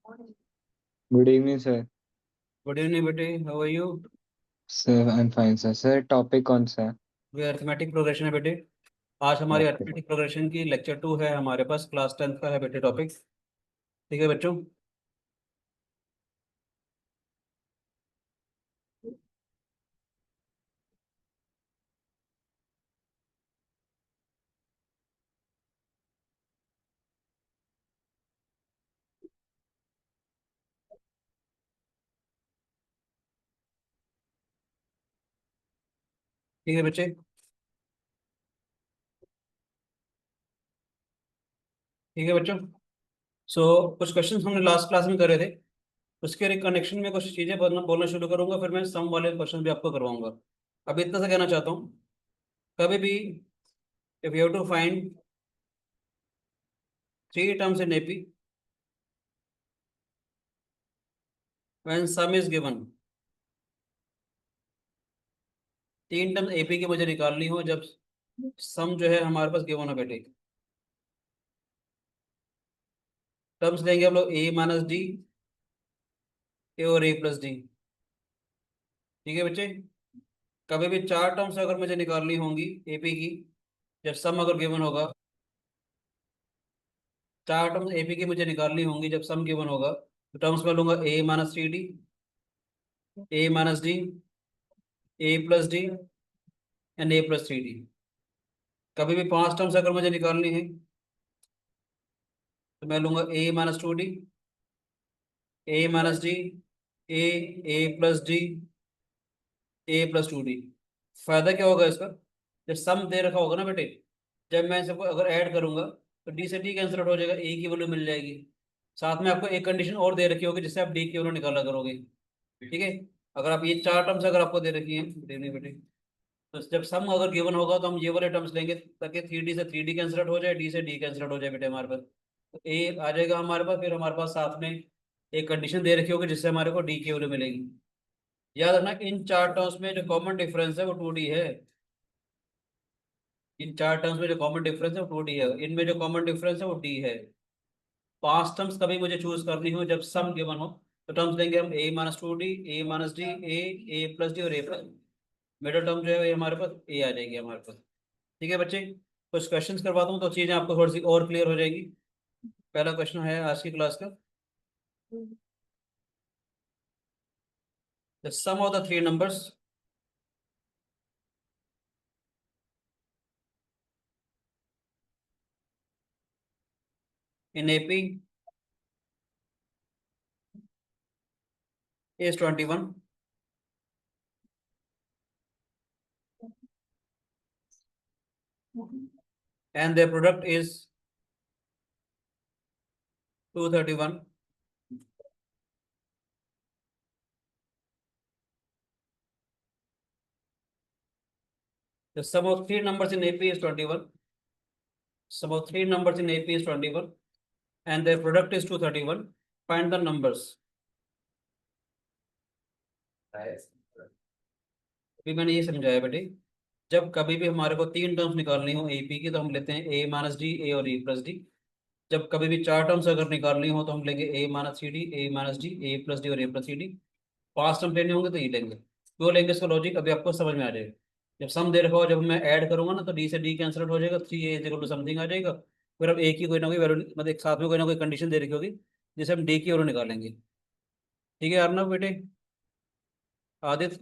Good evening sir. Good evening बेटे, how are you? Sir I am fine sir. Sir topic कौन सा है? वे arithmetic progression है बेटे। आज हमारी ओके। अर्थमेटिक प्रोग्रेशन की लेक्चर 2 है, हमारे पास क्लास 10th का है बेटे टॉपिक। ठीक है बच्चों। ठीक है बच्चे। ठीक है बच्चों। कुछ क्वेश्चन हमने लास्ट क्लास में करे थे। उसके कनेक्शन में कुछ चीज़ें बोलना बोलना शुरू करूंगा, फिर मैं सम वाले क्वेश्चन भी आपको करवाऊंगा। अब इतना सा कहना चाहता हूँ, कभी भी if you have to find three terms in AP when sum is given. तीन टर्म्स एपी की मुझे निकालनी हो जब सम जो है हमारे पास गिवन हो बेटे। टर्म्स लेंगे हम लोग ए माइनस डी, ए और ए प्लस डी। ठीक है बच्चे। कभी भी चार टर्म्स अगर मुझे निकालनी होंगी एपी की, जब सम अगर गिवन होगा, चार टर्म्स एपी की मुझे निकालनी होंगी जब सम गिवन होगा, तो टर्म्स में लूंगा a minus three d, a minus d, a plus d and a plus three d. कभी भी पांच टर्म्स अगर मुझे निकालनी है तो मैं लूंगा a minus two D, a minus d, A, A plus D, a plus two D. फायदा क्या होगा इसका? जब सम दे रखा होगा ना बेटे, जब मैं सबको अगर ऐड करूंगा तो डी से डी कैंसिल आउट हो जाएगा, ए की वैल्यू मिल जाएगी। साथ में आपको एक कंडीशन और दे रखी होगी जिससे आप डी की वैल्यू निकाला करोगे। ठीक है। अगर आप ये चार टर्म्स अगर आपको दे रखी हैं देने बेटे, तो जब सम अगर गिवन होगा तो हम ये वाले टर्म्स लेंगे ताकि थ्री डी से थ्री डी कैंसिल आउट हो जाए, डी से डी कैंसिल आउट हो जाए बेटे हमारे पास। तो ए आ जाएगा हमारे पास, फिर हमारे पास साथ में एक कंडीशन दे रखी होगी जिससे हमारे को डी की वैल्यू मिलेगी। याद रखना इन चार टर्म्स में जो कॉमन डिफरेंस है वो टू डी है। इन चार टर्म्स में जो कॉमन डिफरेंस है वो टू डी है, इनमें जो कॉमन डिफरेंस है वो डी है। पांच टर्म्स कभी मुझे चूज करनी हो जब सम गिवन हो, तो टर्म्स लेंगे हम ए minus two D, a minus d, a plus D और ए प्लस। मिडिल टर्म जो है ये हमारे पास ए आ जाएगी हमारे पास। ठीक है बच्चे। कुछ क्वेश्चंस करवाता हूँ तो चीजें आपको थोड़ी सी और क्लियर हो जाएगी। पहला क्वेश्चन है आज की क्लास का। The sum of the three numbers in AP is 21 and their product is 231. The sum of three numbers in AP is 21. Sum of three numbers in AP is 21 and their product is 231. Find the numbers. अभी मैंने ये समझाया बेटे, जब कभी भी हमारे को तीन टर्म्स निकालनी हो एपी की तो हम लेते हैं ए माइनस डी, ए और ए प्लस डी। जब कभी भी चार टर्म्स अगर निकालनी हो तो हम लेंगे ए minus c d, a minus d, a plus D और ए प्लस सी डी। पांच टर्म लेने होंगे तो ये लेंगे। क्यों लेंगे इसका लॉजिक अभी आपको समझ में आ जाएगा। जब सम दे रखा हो, जब मैं ऐड करूंगा ना तो डी से डी कैंसिल आउट हो जाएगा, three a equal to something आ जाएगा। फिर अब ए की कोई ना कोई वैल्यू, मतलब एक साथ में कोई ना कोई कंडीशन दे रखी होगी जिसे हम डी की वैल्यू निकालेंगे। ठीक है अर्नब बेटे, आदित्य।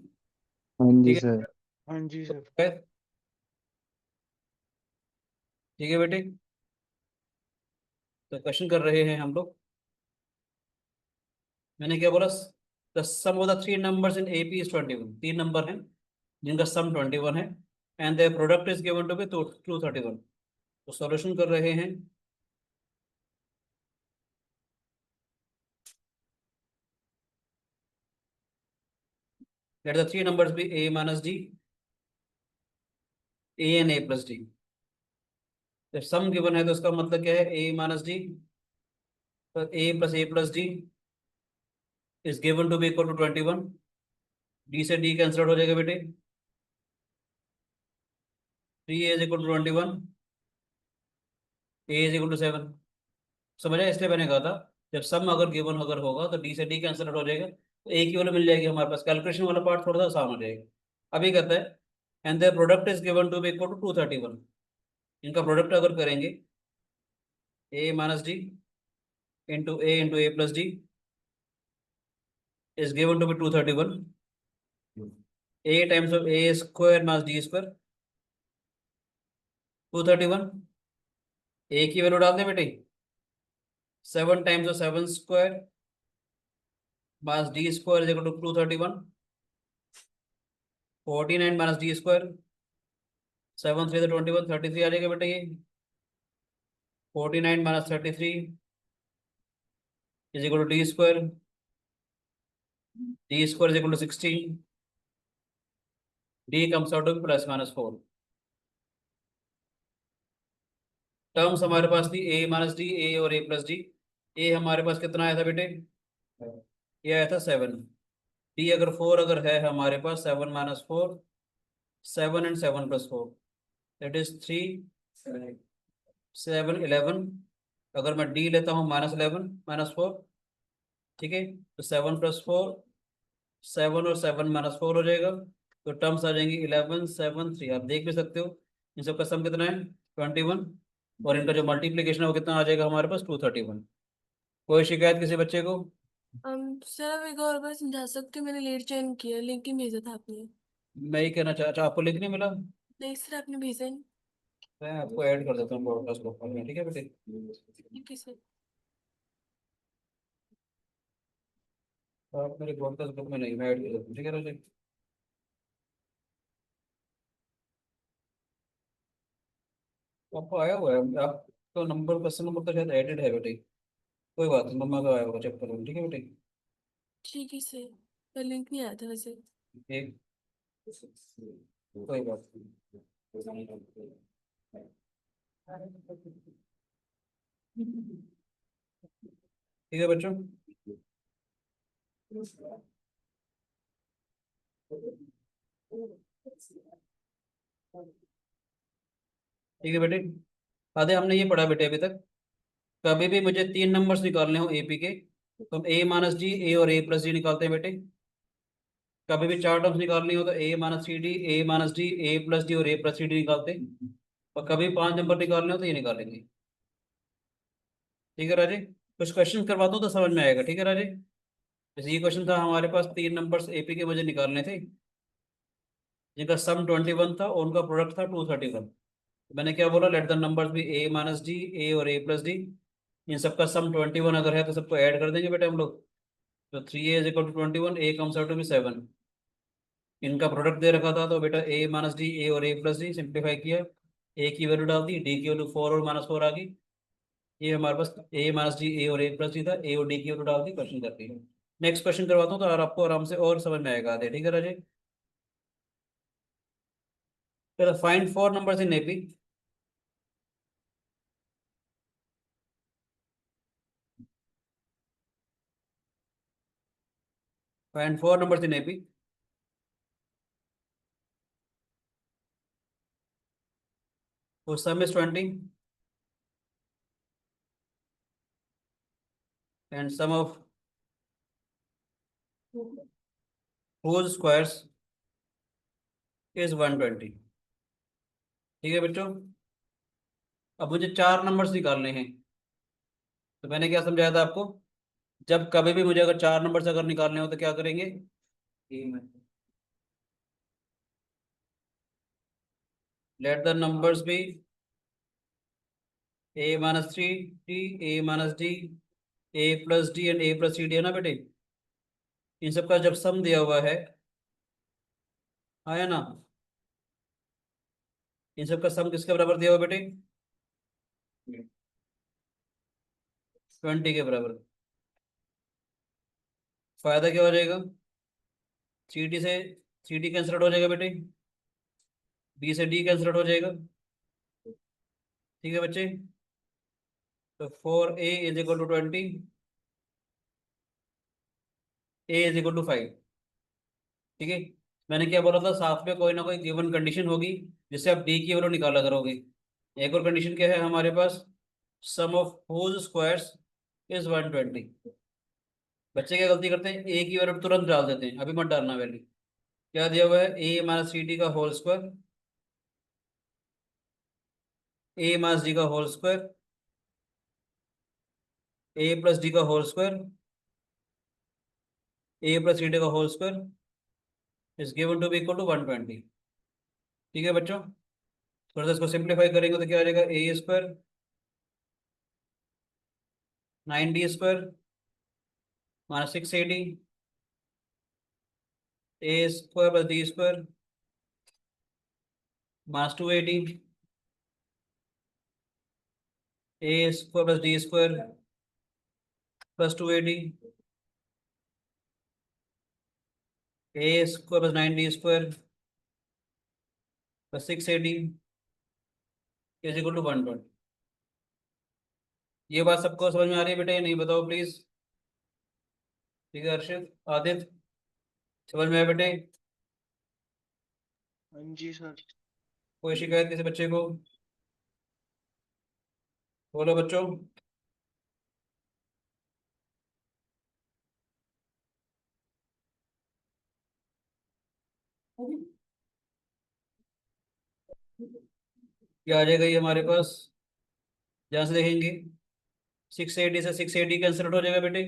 हाँ जी ठीक सर। है। हाँ जी सर। ठीक है बेटे। तो क्वेश्चन कर रहे हैं हम लोग। मैंने क्या बोला? The sum of the three numbers in AP is 21। तीन नंबर हैं जिनका सम 21 है and the product is given to be 231। तो सॉल्यूशन कर रहे हैं। Let the three numbers be a minus d, a and a plus d. जब sum given है तो इसका मतलब क्या है? ए माइनस डी, तो a plus d is given to be equal to 21। D से डी कैंसिल आउट हो जाएगा बेटे, three a is equal to 21, a is equal to 7। समझ आया? इसलिए मैंने कहा था जब सम अगर गिवन अगर होगा तो डी से डी कैंसिल हो जाएगा, तो ए की वैल्यू मिल जाएगी हमारे पास। कैलकुलेशन वाला पार्ट थोड़ा सा आसान हो जाएगा। अभी कहता है and the product is given to be equal to 231। इनका प्रोडक्ट अगर करेंगे a minus d into a plus d is given to be 231। A times of a square minus d square 231। A की वैल्यू डाल दे बेटे, 7 times of 7 square minus d square is equal to 231। 49 minus d square, 7 3 21, 33 आ जाएगा बेटे ये। 49 minus 33 is equal to d square, d square is equal to 16, d comes out to plus minus 4। Terms हमारे पास थी ए माइनस डी, ए और ए plus D. ए हमारे पास कितना आया था बेटे, ये आया था 7। डी अगर 4 अगर है हमारे पास, 7 minus 4, 7 and 7 plus 4 that is 3, 7 11। अगर मैं डी लेता हूँ माइनस 11 माइनस 4, ठीक है, तो 7 प्लस 4, 7 और 7 माइनस 4 हो जाएगा। तो टर्म्स आ जाएंगी 11 7 3। आप देख भी सकते हो इन सबका सम कितना है 21, और इनका जो मल्टीप्लीकेशन है वो कितना आ जाएगा हमारे पास 231। कोई शिकायत किसी बच्चे को? सर आप एक और बार समझा सकते हो, मैंने लेट ज्वाइन किया, लिंक ही भेजा था आपने। मैं ही कहना चाहता, आपको लिंक नहीं मिला? नहीं सर, आपने भेजा नहीं। मैं आपको ऐड कर देता हूँ ब्रॉडकास्ट ग्रुप में, ठीक है बेटे? ठीक है सर। आप मेरे ब्रॉडकास्ट ग्रुप में नहीं, मैं ऐड कर देता हूँ, ठीक है राजे? आपको आया हुआ है, आपका नंबर पर्सन नंबर तो शायद एडिड है बेटे। कोई बात नहीं, मम्मा का आया होगा, चेक करो, ठीक है बेटे? ठीक है सर, पर लिंक नहीं आया था वैसे। एक, कोई बात नहीं, ठीक है बच्चों। ठीक है बेटे, आधे हमने ये पढ़ा बेटे अभी तक। कभी भी मुझे 3 नंबर्स निकालने हो एपी के, तो हम ए माइनस डी, ए और ए प्लस डी निकालते हैं बेटे। कभी भी 4 टर्म्स निकालनी हो तो ए minus c d, a minus d, a plus D और ए प्लस सी डी निकालते हैं। और कभी 5 नंबर निकालने हो तो ये निकालेंगे। ठीक है राजे? कुछ क्वेश्चन करवाता हूँ तो समझ में आएगा, ठीक है राजे? जैसे ये क्वेश्चन था हमारे पास, 3 नंबर्स एपी के मुझे निकालने थे जिनका सम 21 था और उनका प्रोडक्ट था 231। मैंने क्या बोला, लेट द नंबर्स भी ए माइनस डी, ए और ए प्लस डी। इन सबका सम 21 अगर है तो सबको ऐड कर देंगे बेटे हम लोग। तो 3a is equal to 21, a comes out to be 7। इनका प्रोडक्ट दे रखा था तो बेटा ए माइनस डी, ए और ए प्लस डी, सिंप्लीफाई किया, ए की वैल्यू डाल दी, डी की वैल्यू 4 और माइनस 4 आ गई। ये हमारे पास ए माइनस डी, ए और ए प्लस डी था, ए और डी की वैल्यू डाल दी, क्वेश्चन कर दी। नेक्स्ट क्वेश्चन करवाता हूँ तो और आपको आराम से और समझ में आएगा आधे, ठीक है राजे? चलो, find 4 numbers in AP. Find 4 numbers in AP whose sum is 20 and sum of whose squares is 120। ठीक है बच्चों, अब मुझे 4 नंबर्स निकालने हैं। तो मैंने क्या समझाया था आपको, जब कभी भी मुझे अगर 4 नंबर्स अगर निकालने हो तो क्या करेंगे, let the numbers be a minus three d, a minus d, a plus d and a plus c d, है ना बेटे? इन सबका जब सम दिया हुआ है, आया ना? इन सबका सम किसके बराबर दिया हुआ बेटे, 20 के बराबर। फायदा क्या हो जाएगा, सी डी से सी डी कैंसिल हो जाएगा बेटे, बी से डी कैंसिल हो जाएगा। ठीक है बच्चे? तो 4a is equal to 20, a is equal to 5। ठीक है, मैंने क्या बोला था, साथ में कोई ना कोई गिवन कंडीशन होगी जिससे आप डी की वैल्यू निकाला करोगे। एक और कंडीशन क्या है हमारे पास, सम ऑफ होल स्क्वायर्स इज 120। बच्चे क्या गलती करते हैं, ए की वैल्यू तुरंत डाल देते हैं, अभी मत डालना वैल्यू। क्या दिया हुआ है, ए माइनस सी डी का whole square, a minus d का whole square, a plus d का whole square, a plus c d का whole square is given to be equal to 120। ठीक है बच्चों, थोड़ा सा इसको सिंप्लीफाई करेंगे तो क्या आ जाएगा, a square 9d square minus 6ad, a square plus d square minus 2ad, a square plus d square plus 2ad, a square plus 9d square plus 6ad is equal to 120। ये बात सबको समझ में आ रही है बेटा, ये नहीं बताओ प्लीज। ठीक है हर्षित, आदित्य, समझ में आया बेटे? हाँ जी सर। कोई शिकायत किसी बच्चे को? बोलो बच्चों। क्या आ जाएगा ये हमारे पास, जहाँ से देखेंगे 680 से 680 कैंसिल आउट हो जाएगा बेटे।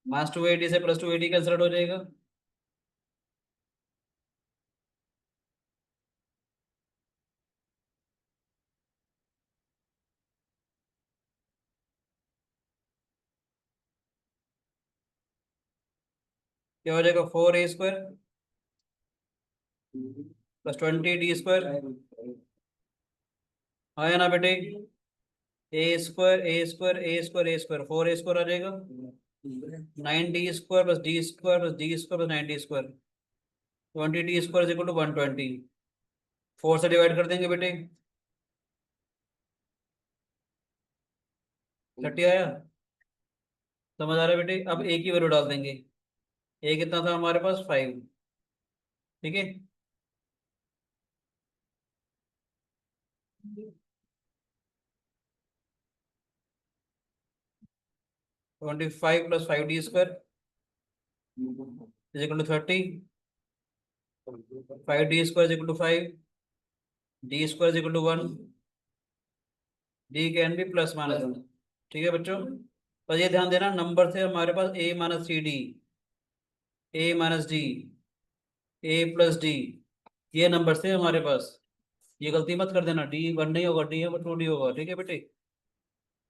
माइनस 280 से प्लस 280 कैंसिल आउट हो जाएगा। क्या हो जाएगा, 4a² प्लस 20d²। आया ना बेटे, a² 4a² आ जाएगा। 9d² plus d² plus d² plus 9d², 20d² is equal to 120। 4 से डिवाइड कर देंगे बेटे, 30 आया। समझ आ रहा है बेटे? अब a की वैल्यू डाल देंगे, a कितना था हमारे पास, 5। ठीक है, 25 plus 5d² is equal to 30। 5d² is equal to 5, d² is equal to 1, d can be plus minus 1। ठीक है बच्चों, पर ये ध्यान देना, नंबर थे हमारे पास a minus c d, a minus d, a plus d, ये नंबर थे हमारे पास। ये गलती मत कर देना, डी 1 नहीं होगा, डी है 2d होगा। ठीक है बेटे,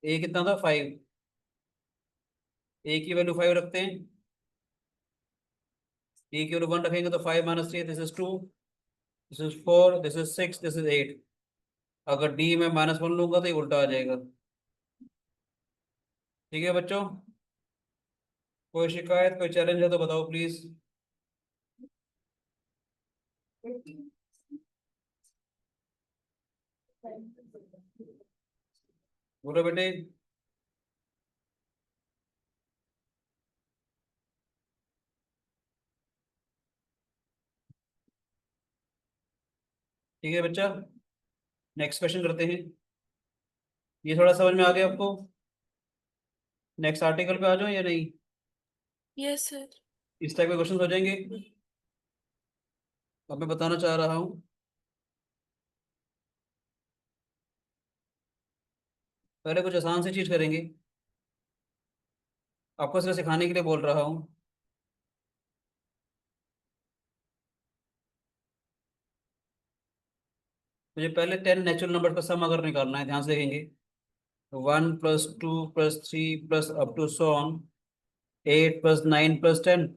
ए कितना था, 5, ए की वैल्यू 5 रखते हैं, ए की वैल्यू 1 रखेंगे तो 5 minus 3, this is 2, this is 4, this is 6, this is 8। अगर डी में -1 लूंगा तो ये उल्टा आ जाएगा। ठीक है बच्चों, कोई शिकायत, कोई चैलेंज है तो बताओ प्लीज। बोलो बेटे। ठीक है बच्चा, नेक्स्ट क्वेश्चन करते हैं। ये थोड़ा समझ में आ गया आपको? नेक्स्ट आर्टिकल पे आ जाओ या नहीं? Yes sir. इस टाइप के क्वेश्चन हो जाएंगे। अब मैं बताना चाह रहा हूँ, पहले कुछ आसान सी चीज करेंगे, आपको सिर्फ सिखाने के लिए बोल रहा हूँ। मुझे पहले 10 नेचुरल नंबर का सम अगर निकालना है, ध्यान से देखेंगे। 1 + 2 + 3 + अप टू सो ऑन 8 + 9 + 10,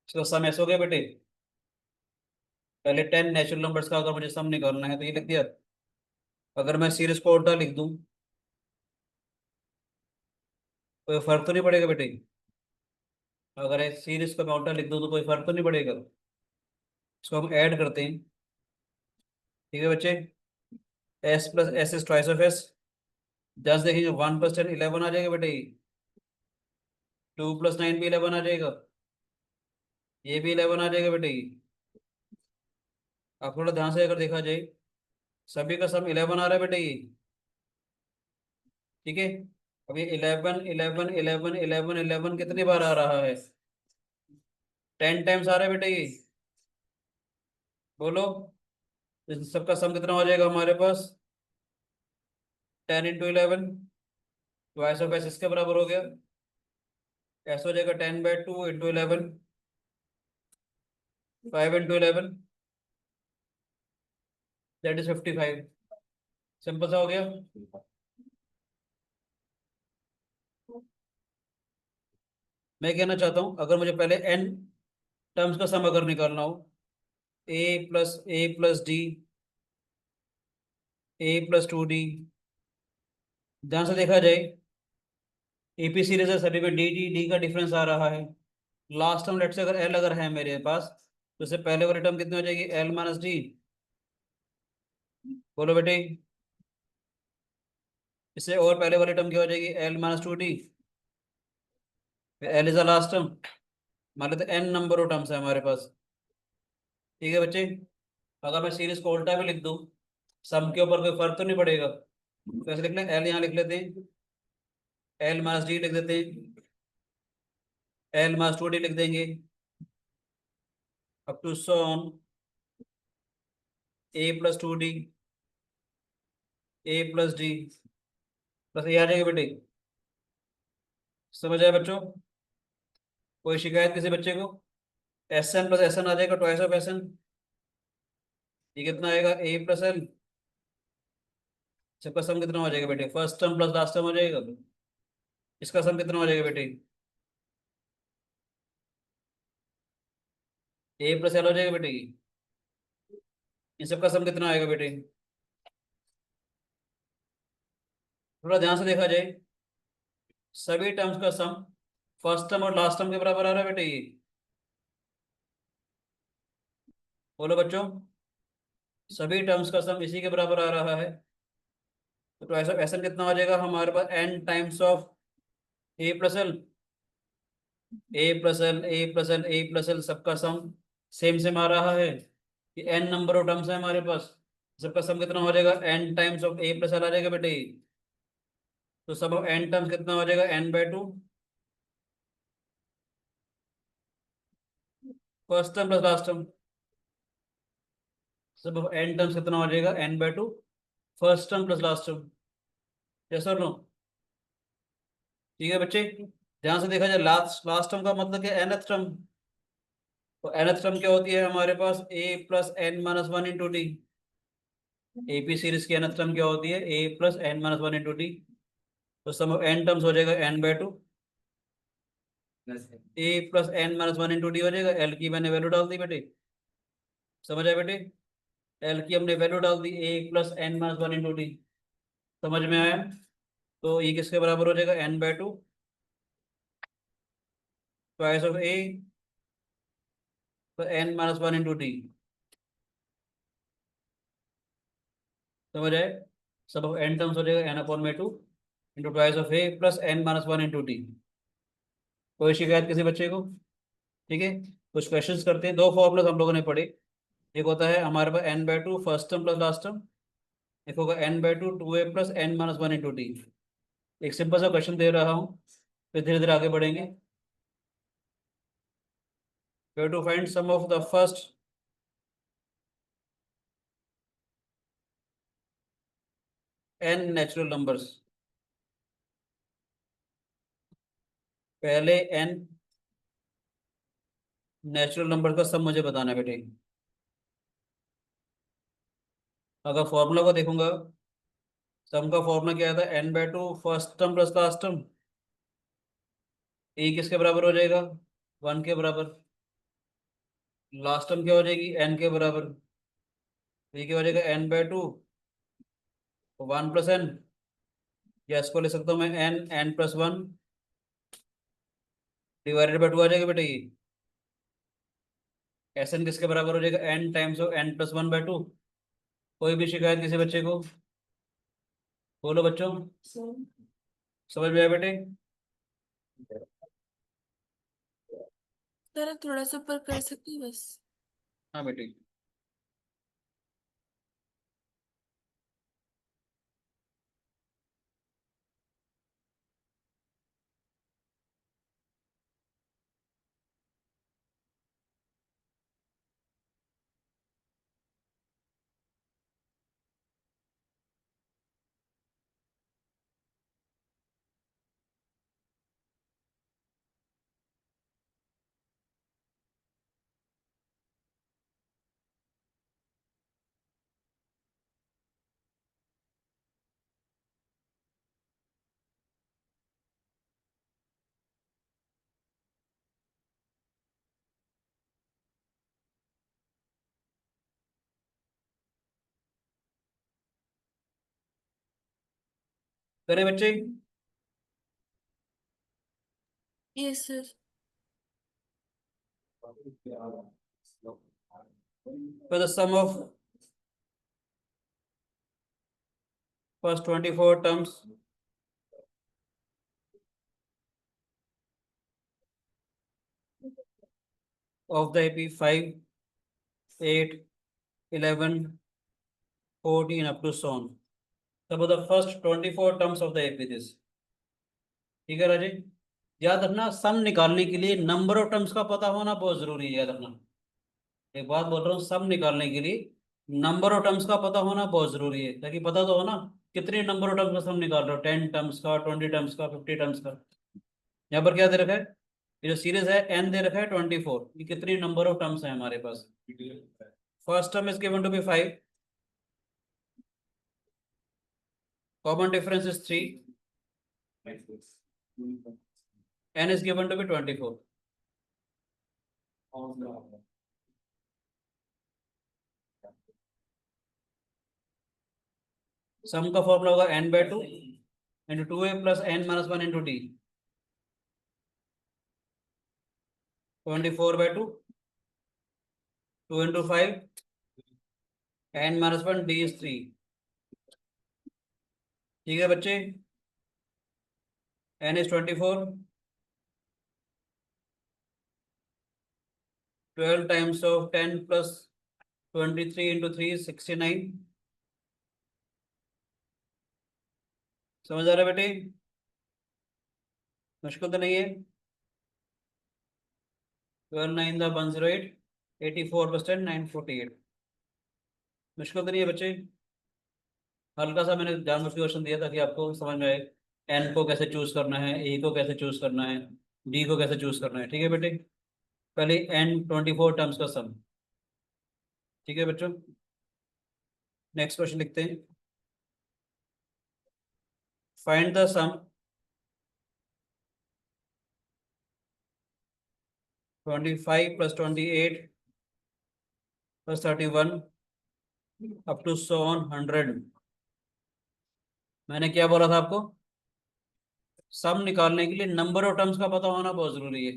इसका सम ऐसे हो गया बेटे। पहले 10 नेचुरल नंबर्स का अगर मुझे सम निकालना है तो ये लिख दिया। अगर मैं सीरीज को उल्टा लिख दूं, कोई फर्क तो नहीं पड़ेगा बेटे? अगर एक सीरीज को मैं उल्टा लिख दूं तो कोई फर्क तो नहीं पड़ेगा? इसको हम ऐड करते हैं। ठीक है बच्चे, s + s is twice of s। Just देखेंगे, 1 + 10 11 आ जाएगा बेटे, 2 + 9 भी 11 आ जाएगा, ये भी 11 आ जाएगा बेटे। आप थोड़ा ध्यान से अगर देखा जाए, सभी का सम 11 आ रहा है बेटे ये, ठीक है। अब ये 11 11 11 11 11 कितनी बार आ रहा है? 10 टाइम्स आ रहा है बेटे ये। बोलो, इन सबका सम कितना हो जाएगा हमारे पास? 10 इंटू 11, ट्वाइस ऑफ एस इसके बराबर हो गया। एस हो जाएगा 10/2 into 11, 5 into 11, that is 55। Simple सा हो गया। मैं कहना चाहता हूं, अगर मुझे पहले n टर्म्स का सम अगर निकालना हो, a+a+d, a+2d, ध्यान से देखा जाए, एपी सीरीज है, सभी में डी डी डी का डिफरेंस आ रहा है। लास्ट टर्म लेट से अगर एल अगर है मेरे पास, तो इससे पहले वाली टर्म कितनी हो जाएगी? L minus D. बोलो बेटे, इससे और पहले वाली टर्म क्या हो जाएगी? L-2D। L is the last term. मान लेते एन नंबर ऑफ टर्म्स है हमारे पास, ठीक है बच्चे। अगर मैं सीरीज को उल्टा भी लिख दूं, सम के ऊपर कोई फर्क तो नहीं पड़ेगा, तो ऐसे लिख लें, एल यहाँ लिख लेते हैं, एल माइनस डी लिख देते हैं, एल माइनस 2D लिख देंगे, up to so on a+2D, a+d, बस ये आ जाएगा बेटे। समझ आया बच्चों? कोई शिकायत किसी बच्चे को? Sn+Sn आ जाएगा, ट्वाइस ऑफ Sn। ये कितना आएगा? a+l। सबका सम कितना हो जाएगा बेटे? First term plus last term हो जाएगा। इसका सम कितना हो जाएगा बेटे? a+l हो जाएगा बेटे। इन सबका सम कितना आएगा बेटे? थोड़ा ध्यान से देखा जाए, सभी टर्म्स का सम फर्स्ट टर्म और लास्ट टर्म के बराबर आ रहा है बेटे ये। बोलो बच्चों, सभी टर्म्स का सम इसी के बराबर आ रहा है। तो ऐसा ऐसा कितना हो जाएगा हमारे पास? n times of a+l, a+l, a+l, a+l, सबका सम सेम सेम आ रहा है कि n नंबर ऑफ टर्म्स है हमारे पास, सबका सम कितना हो जाएगा? n टाइम्स ऑफ a+l आ जाएगा बेटे। तो सब ऑफ n टर्म्स कितना हो जाएगा? n/2, first term plus last term. सब ऑफ n टर्म्स कितना हो जाएगा? n/2, first term plus last term. Yes और नो? ठीक है बच्चे, ध्यान से देखा जाए, लास्ट लास्ट टर्म का मतलब क्या? nth term. तो nth टर्म क्या होती है हमारे पास? a+n-1 × d। एपी सीरीज की nth टर्म क्या होती है? a+n-1 × d। तो सम ऑफ n टर्म्स हो जाएगा n/2, a+n-1 × d हो जाएगा। l की मैंने वैल्यू डाल दी बेटे, समझ आया बेटे? l की हमने वैल्यू डाल दी, a+n-1 × d। समझ में आया? तो ये किसके बराबर हो जाएगा? n/2, twice of a n-1 × d। समझ आए? सब ऑफ n टर्म्स हो जाएगा n/2 into twice of a+n-1 × d। कोई शिकायत किसी बच्चे को? ठीक है, कुछ क्वेश्चंस करते हैं। दो फॉर्मूलाज हम लोगों ने पढ़े, एक होता है हमारे पास n/2 first term plus last term, एक होगा n/2 2a+n-1 × d। एक सिंपल सा क्वेश्चन दे रहा हूँ, फिर धीरे धीरे आगे बढ़ेंगे। We have to find sum of the first n natural numbers. पहले n नेचुरल नंबर का सम मुझे बताना है बेटे। अगर फॉर्मूला को देखूंगा, सम का फॉर्मूला क्या था? n/2 first term plus last term, a किसके बराबर हो जाएगा? 1 के बराबर। लास्ट टर्म क्या हो जाएगी? n के बराबर। ये क्या हो जाएगा? n/2 1 + n, या इसको ले सकता हूँ मैं n+1 डिवाइडेड बाई 2 आ जाएगा बेटा ये। Sn किसके बराबर हो जाएगा? n times of n+1/2। कोई भी शिकायत किसी बच्चे को? बोलो बच्चों, समझ में आया बेटे? सर थोड़ा सा ऊपर कर सकती हूँ बस। हाँ बेटे। करें बच्चे? Yes sir. For the sum of first 24 terms of the AP 5, 8, 11, 14 up to so on. About the first 24 terms of the AP this. ठीक है राजे? याद रखना, सम निकालने के लिए नंबर ऑफ टर्म्स का पता होना बहुत जरूरी है। याद रखना, एक बात बोल रहा हूँ, सम निकालने के लिए नंबर ऑफ टर्म्स का पता होना बहुत जरूरी है, ताकि पता तो हो ना कितने नंबर ऑफ टर्म्स का सम निकाल रहे हो, 10 टर्म्स का, 20 टर्म्स का, 50 टर्म्स का। यहाँ पर क्या दे रखा है? ये जो सीरीज है एन दे रखा है 24। ये कितनी नंबर ऑफ टर्म्स है हमारे पास? First term is given to be 5, common difference is 3, n is given to be 24. Sum का फॉर्मूला होगा n/2 into 2a plus n-1 into d, 24/2, 2 into 5, n-1 d is 3। ठीक है बच्चे? n is 24, 12 times of 10 plus 23 into 3 is 69। समझ आ रहा है बेटे? मुश्किल तो नहीं है। 12 9 द 108, 84 plus 10 948। मुश्किल तो नहीं है बच्चे? हल्का सा मैंने जानबूझ के क्वेश्चन दिया ताकि आपको समझ में आए एन को कैसे चूज करना है, ए को कैसे चूज करना है, डी को कैसे चूज करना है। ठीक है बेटे? पहले एन 24 टर्म्स का सम। ठीक है बच्चों, नेक्स्ट क्वेश्चन लिखते हैं। Find the sum 25 plus 28 plus 31 up to so on 100। मैंने क्या बोला था आपको? सम निकालने के लिए नंबर ऑफ टर्म्स का पता होना बहुत जरूरी है।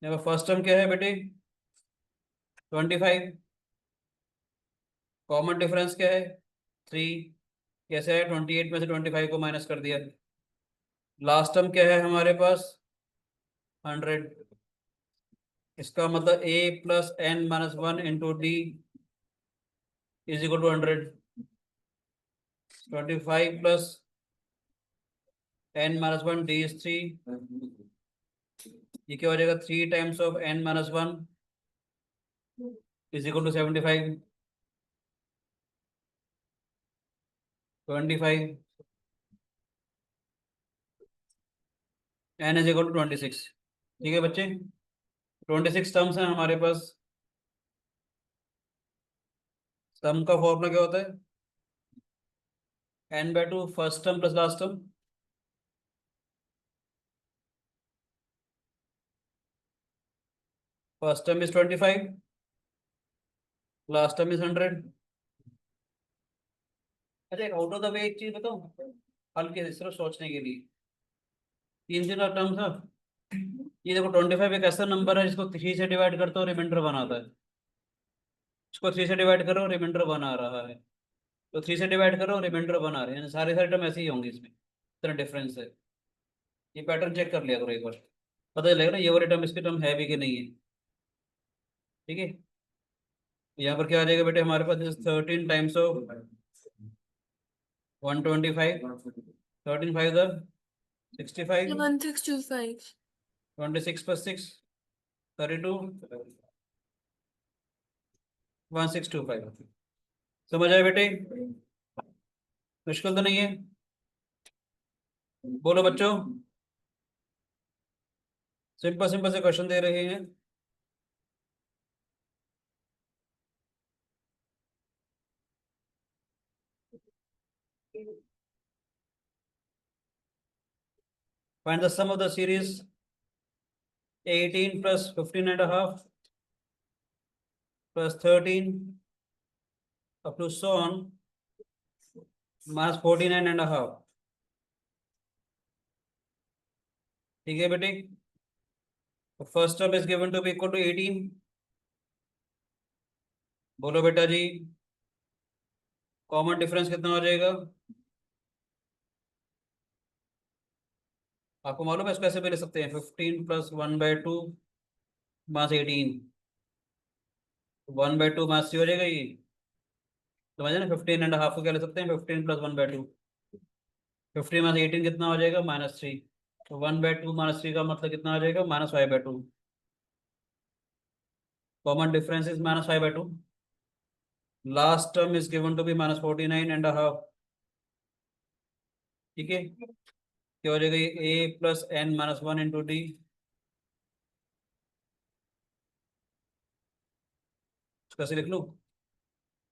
देखो फर्स्ट टर्म क्या है बेटे? 25। कॉमन डिफरेंस क्या है? 3। कैसे है? 28 में से 25 को माइनस कर दिया। लास्ट टर्म क्या है हमारे पास? 100। इसका मतलब a plus n-1 into d is equal to 100। 25 plus n-1 d is 3। ये क्या हो जाएगा? 3 times of n-1 is equal to 75। 25 n is equal to 26। ठीक है बच्चे? 26 टर्म्स हैं हमारे पास। सम का फॉर्मूला क्या होता है? n/2 first term plus last term. First term is 25, last term is 100। अच्छा, एक आउट ऑफ द वे एक चीज बताऊं हल्के से सिर्फ सोचने के लिए। 3 का टर्म था। ये देखो 25 एक ऐसा नंबर है जिसको 3 से डिवाइड करते हो रिमाइंडर बनाता है। इसको 3 से डिवाइड करो रिमाइंडर बना रहा है, तो 3 से डिवाइड करो रिमाइंडर बना रहे हैं। सारे सारे टर्म ऐसे ही होंगे, इसमें इतना डिफरेंस है। ये पैटर्न चेक कर लिया करो एक बार, पता चलेगा ना ये वाले टर्म इसके टर्म है भी कि नहीं है। ठीक है? यहाँ पर क्या आ जाएगा बेटे हमारे पास? 13 टाइम्स ऑफ 125, 13 5 65, 1625। 26 plus 6 32, 1625। समझ आए बेटे? मुश्किल तो नहीं है? बोलो बच्चों। सिंपल सिंपल से क्वेश्चन दे रहे हैं। Find the sum of the series 18 plus 15 and a half plus 13 up to so on minus 49 and a half. ठीक है बेटे, तो first term is given to be equal to 18। बोलो बेटा जी, कॉमन डिफरेंस कितना हो जाएगा? आपको मालूम है इसको कैसे भी ले सकते हैं, 15 प्लस 1/2 माइनस 18, 1/2 माइनस 3 हो जाएगा ये, समझे ना? 15.5 को क्या ले सकते हैं, 15 प्लस 1/2, 15 माइनस 18 कितना हो जाएगा, -3। तो 1/2 -3 का मतलब कितना हो जाएगा, -5/2। Common difference is -5/2। Last term is given to be -49.5। ठीक है, क्या हो जाएगा, ये a plus n minus 1 into d. कैसे लिख लूँ,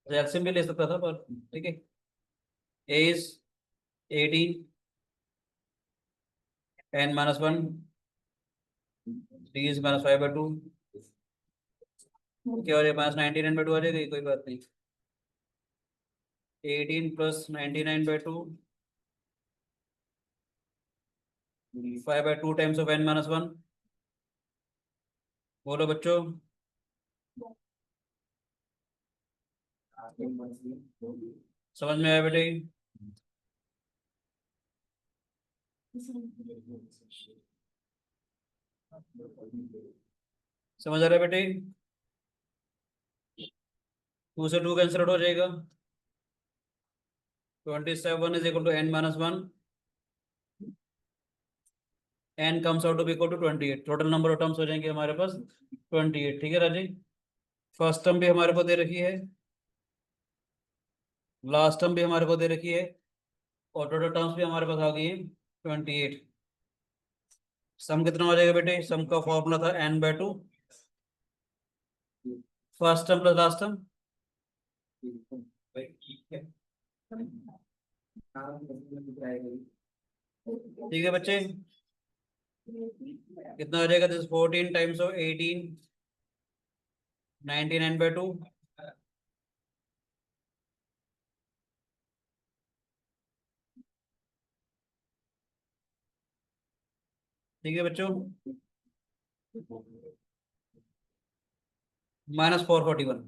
एलसीएम भी ले सकता था पर ठीक है। a is 18, n minus 1, d is -5/2। क्या हो जाएगा, -99/2 आ जाएगा, कोई बात नहीं। 18 plus 99/2, 5/2 times of n minus 1। बोलो बच्चों, समझ में आया बेटे? समझ आ रहा है बेटे? 2 से 2 कैंसिल आउट हो जाएगा, 27 is equal to n minus 1, n comes out to be equal to 28। Total number of terms हो जाएंगे हमारे पास 28। ठीक है राजी, फर्स्ट टर्म भी हमारे को दे रखी है, लास्ट टर्म भी हमारे को दे रखी है, और टोटल टर्म्स भी हमारे पास आ गई है 28। सम कितना हो जाएगा बेटे, सम का फॉर्मूला था n/2, first term plus last term. ठीक है बच्चे, कितना हो जाएगा, दिस 14 टाइम्स ऑफ 18, 99/2। ठीक है बच्चों, -441।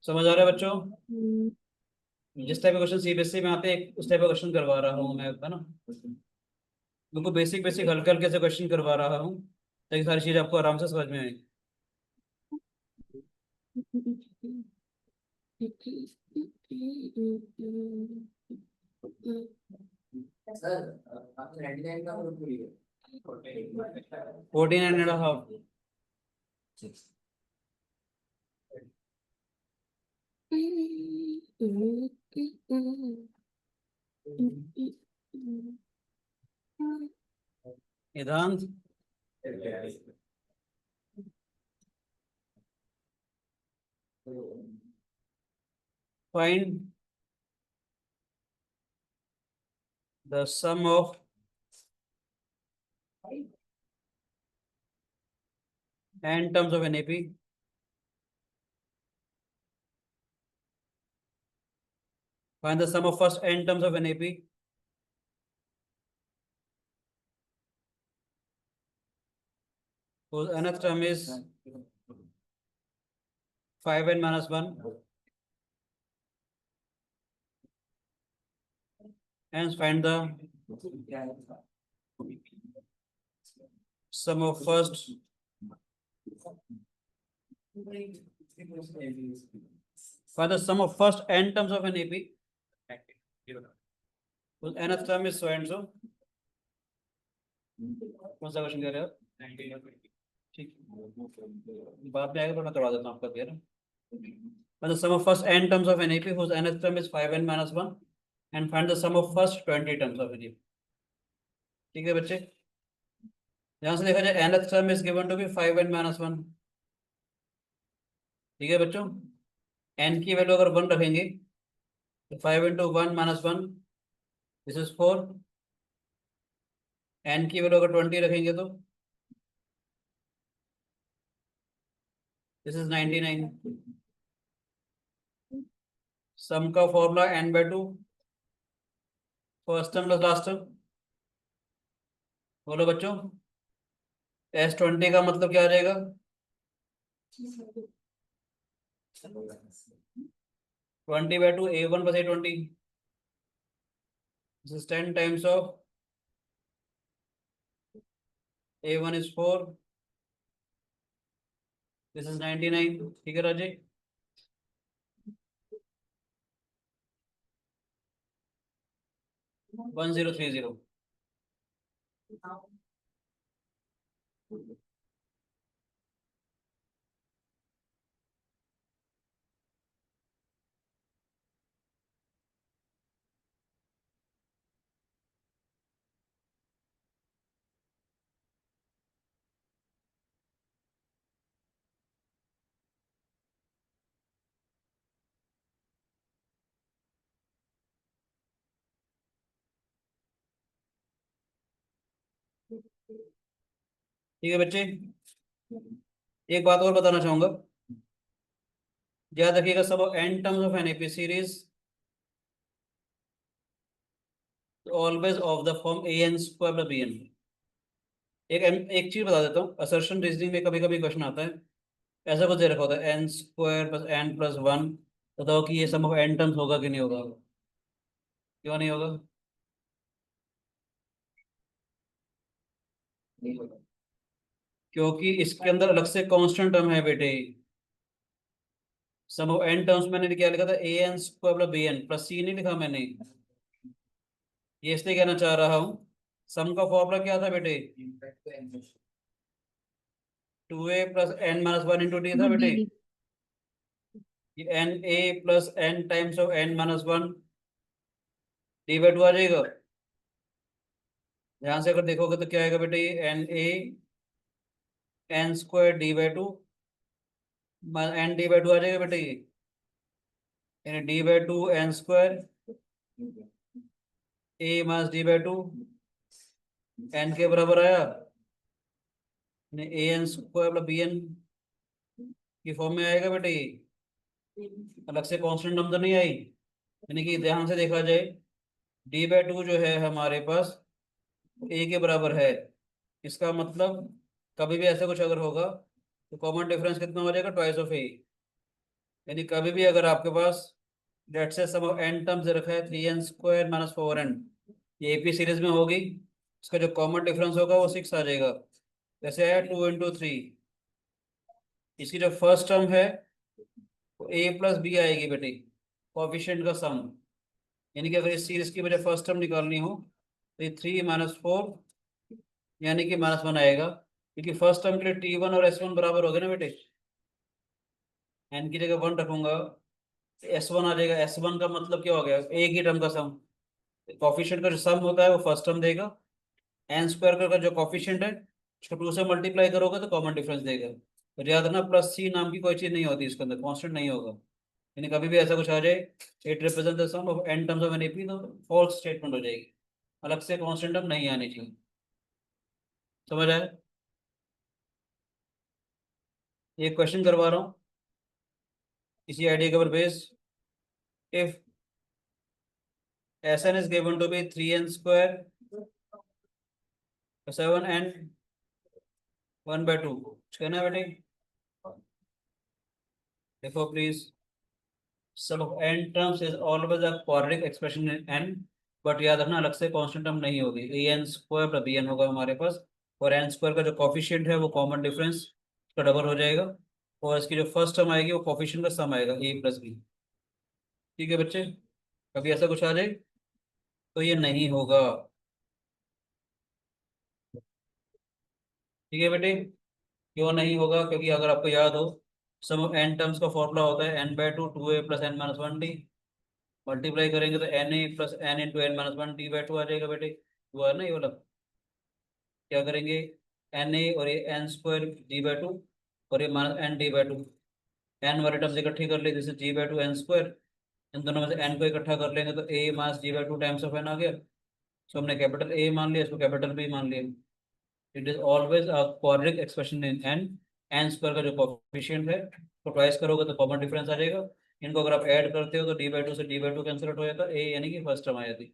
समझ आ रहा है बच्चों? जिस टाइप के क्वेश्चन सीबीएसई में आते हैं उस टाइप का क्वेश्चन करवा रहा हूँ मैं, है ना? बिल्कुल बेसिक बेसिक हल्के हल्के से क्वेश्चन करवा रहा हूँ ताकि सारी चीज़ आपको आराम से समझ में आए। सर आपने 99 का वो बोलिए 14.5। निधांत, find the sum of n terms of NAP find the sum of first n terms of NAP whose nth term is 5n minus 1, hence find the sum of first find the sum of first n terms of NAP whose nth term is so and so। कौन सा question कह रहे हो? ठीक, बाद में आएगा, थोड़ा करवा देता हूँ आपका clear. Find the sum of first n terms of NAP whose nth term is 5n minus 1 and find the sum of first 20 terms of NAP। ठीक है बच्चे, यहाँ से देखा जाए nth term is given to be 5n minus 1। ठीक है बच्चों, n की वैल्यू अगर 1 रखेंगे तो 5 into 1 minus 1 this is 4। n की वैल्यू अगर 20 रखेंगे तो दिस इज 99। सम का formula n/2 first term plus last term. बोलो बच्चों, S20 का मतलब क्या आ जाएगा? 20/2 A1 plus A20। This is 10 times of A1 is 4। This is 99। ठीक है राजे। वन 1030। ठीक है बच्चे, एक बात और बताना चाहूंगा, याद रखिएगा सब n terms of an AP series always of the form an² + bn। एक चीज बता देता हूँ, असर्शन रीजनिंग में कभी कभी क्वेश्चन आता है, ऐसा कुछ दे रखा होता है n² + n + 1। बताओ कि ये सम ऑफ n टर्म्स होगा कि नहीं होगा? क्यों नहीं होगा? क्योंकि इसके अंदर अलग से कांस्टेंट टर्म है बेटे। सम ऑफ n टर्म्स मैंने क्या लिखा था? an² + bn + c नहीं लिखा मैंने। ये इसलिए कहना चाह रहा हूँ, सम का फॉर्मूला क्या था बेटे? 2a + n - 1 × d था बेटे। ये na + n times of n - 1 d/2 आ जाएगा। ध्यान से अगर देखोगे तो क्या आएगा बेटे? ये na n² d/2 n d/2 आ जाएगा बेटे। यानी d/2 n² a - d/2 n के बराबर आया। an² + bn की फॉर्म में आएगा बेटे। अलग से कांस्टेंट टर्म तो नहीं आई। यानी कि ध्यान से देखा जाए, d/2 जो है हमारे पास a के बराबर है। इसका मतलब कभी भी ऐसा कुछ अगर होगा तो कॉमन डिफरेंस कितना हो जाएगा? Twice of a। यानी कभी भी अगर आपके पास let's say sum of n terms रखा है 3n² - 4n, ये एपी सीरीज में होगी, इसका जो कॉमन डिफरेंस होगा वो 6 आ जाएगा। जैसे आया 2 × 3, इसकी जो फर्स्ट टर्म है वो a + b आएगी बेटी, कोएफिशिएंट का सम। यानी कि अगर इस सीरीज की मुझे फर्स्ट टर्म निकालनी हो तो ये 3 - 4 यानी कि -1 आएगा, क्योंकि फर्स्ट टर्म के लिए t1 और s1 बराबर हो गए ना बेटे। n की जगह 1 रखूंगा, s1 आ जाएगा। s1 का मतलब क्या हो गया? एक ही टर्म का सम। कोएफिशिएंट का जो सम होता है वो फर्स्ट टर्म देगा। n² का जो कोएफिशिएंट है उसको 2 से मल्टीप्लाई करोगे तो कॉमन डिफरेंस देगा। तो याद रखना, +c नाम की कोई चीज नहीं होती इसके अंदर, कांस्टेंट नहीं होगा। यानी कभी भी ऐसा कुछ आ जाए, it represent the sum of n terms of an AP, तो फॉल्स स्टेटमेंट हो जाएगी। अलग से कांस्टेंट टर्म नहीं आनी चाहिए। समझ आया? ये क्वेश्चन करवा रहा हूँ इसी आइडिया के ऊपर base. If Sn is given to be 3n² + 7n 1/2, कहना है बेटे। देखो please, sum of n terms is always a quadratic expression in n, but याद रखना अलग से कांस्टेंट टर्म नहीं होगी। an² + bn होगा हमारे पास, और n² का जो कोएफिशिएंट है वो कॉमन डिफरेंस का डबल हो जाएगा, और इसकी जो फर्स्ट टर्म आएगी वो कोएफिशिएंट का सम आएगा a + b। ठीक है बच्चे, कभी ऐसा कुछ आ जाए तो ये नहीं होगा। ठीक है बेटे, क्यों नहीं होगा? क्योंकि अगर आपको याद हो, सम ऑफ n टर्म्स का फॉर्मूला होता है n/2 2a + n - 1d। Multiply करेंगे तो na + n × n - 1 d/2 आ जाएगा बेटे। वो है ना ये वाला। क्या करेंगे? na और ये n² d/2 और ये -n d/2, n वाले टर्म्स इकट्ठी कर ले, जैसे g/2 n²। इन दोनों में से n को इकट्ठा कर लेंगे तो a - g/2 times of n आ गया। सो हमने कैपिटल A मान लिया, इसको कैपिटल B मान लिया। It is always a quadratic expression in n, n square का जो कोफिशिएंट है तो ट्वाइस करोगे तो कॉमन डिफरेंस आ जाएगा। इनको अगर आप ऐड करते हो तो d/2 से d/2 कैंसिल आउट हो जाता है, ए यानी कि फर्स्ट टर्म आ जाती।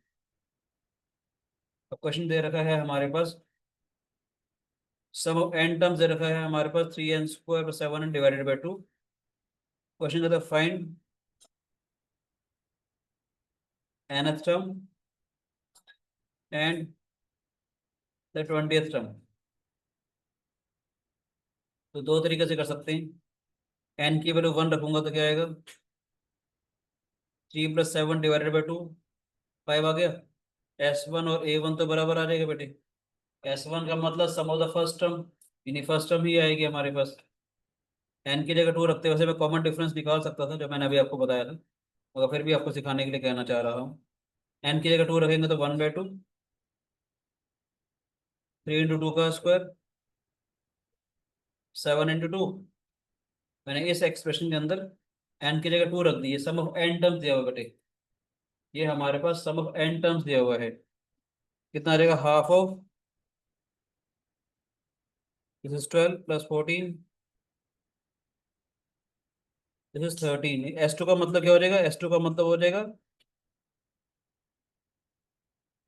अब क्वेश्चन दे रखा है हमारे पास सम ऑफ n टर्म्स दे रखा है हमारे पास 3n² + 7n divided by 2। Question कहता है find nth term and the 20th term. तो दो तरीके से कर सकते हैं। n की वैल्यू 1 रखूंगा तो क्या आएगा, 3 + 7 डिवाइडेड बाई 2, 5 आ गया। s1 और a1 तो बराबर आ जाएगा बेटे। s1 का मतलब सम ऑफ द फर्स्ट टर्म, यानी फर्स्ट टर्म ही आएगी हमारे पास। n की जगह 2 रखते हैं, वैसे मैं कॉमन डिफरेंस निकाल सकता था जो मैंने अभी आपको बताया था, मगर फिर भी आपको सिखाने के लिए कहना चाह रहा हूँ। n की जगह 2 रखेंगे तो 1/2, 3 × 2 का स्क्वायर, 7 × 2। मैंने इस एक्सप्रेशन के अंदर n की जगह 2 रख दी है। सम ऑफ n टर्म्स दिया हुआ बेटे, ये हमारे पास सम ऑफ n टर्म्स दिया हुआ है। कितना आ जाएगा, half of this is 12 + 14 this is 13। s2 का मतलब क्या हो जाएगा, s2 का मतलब हो जाएगा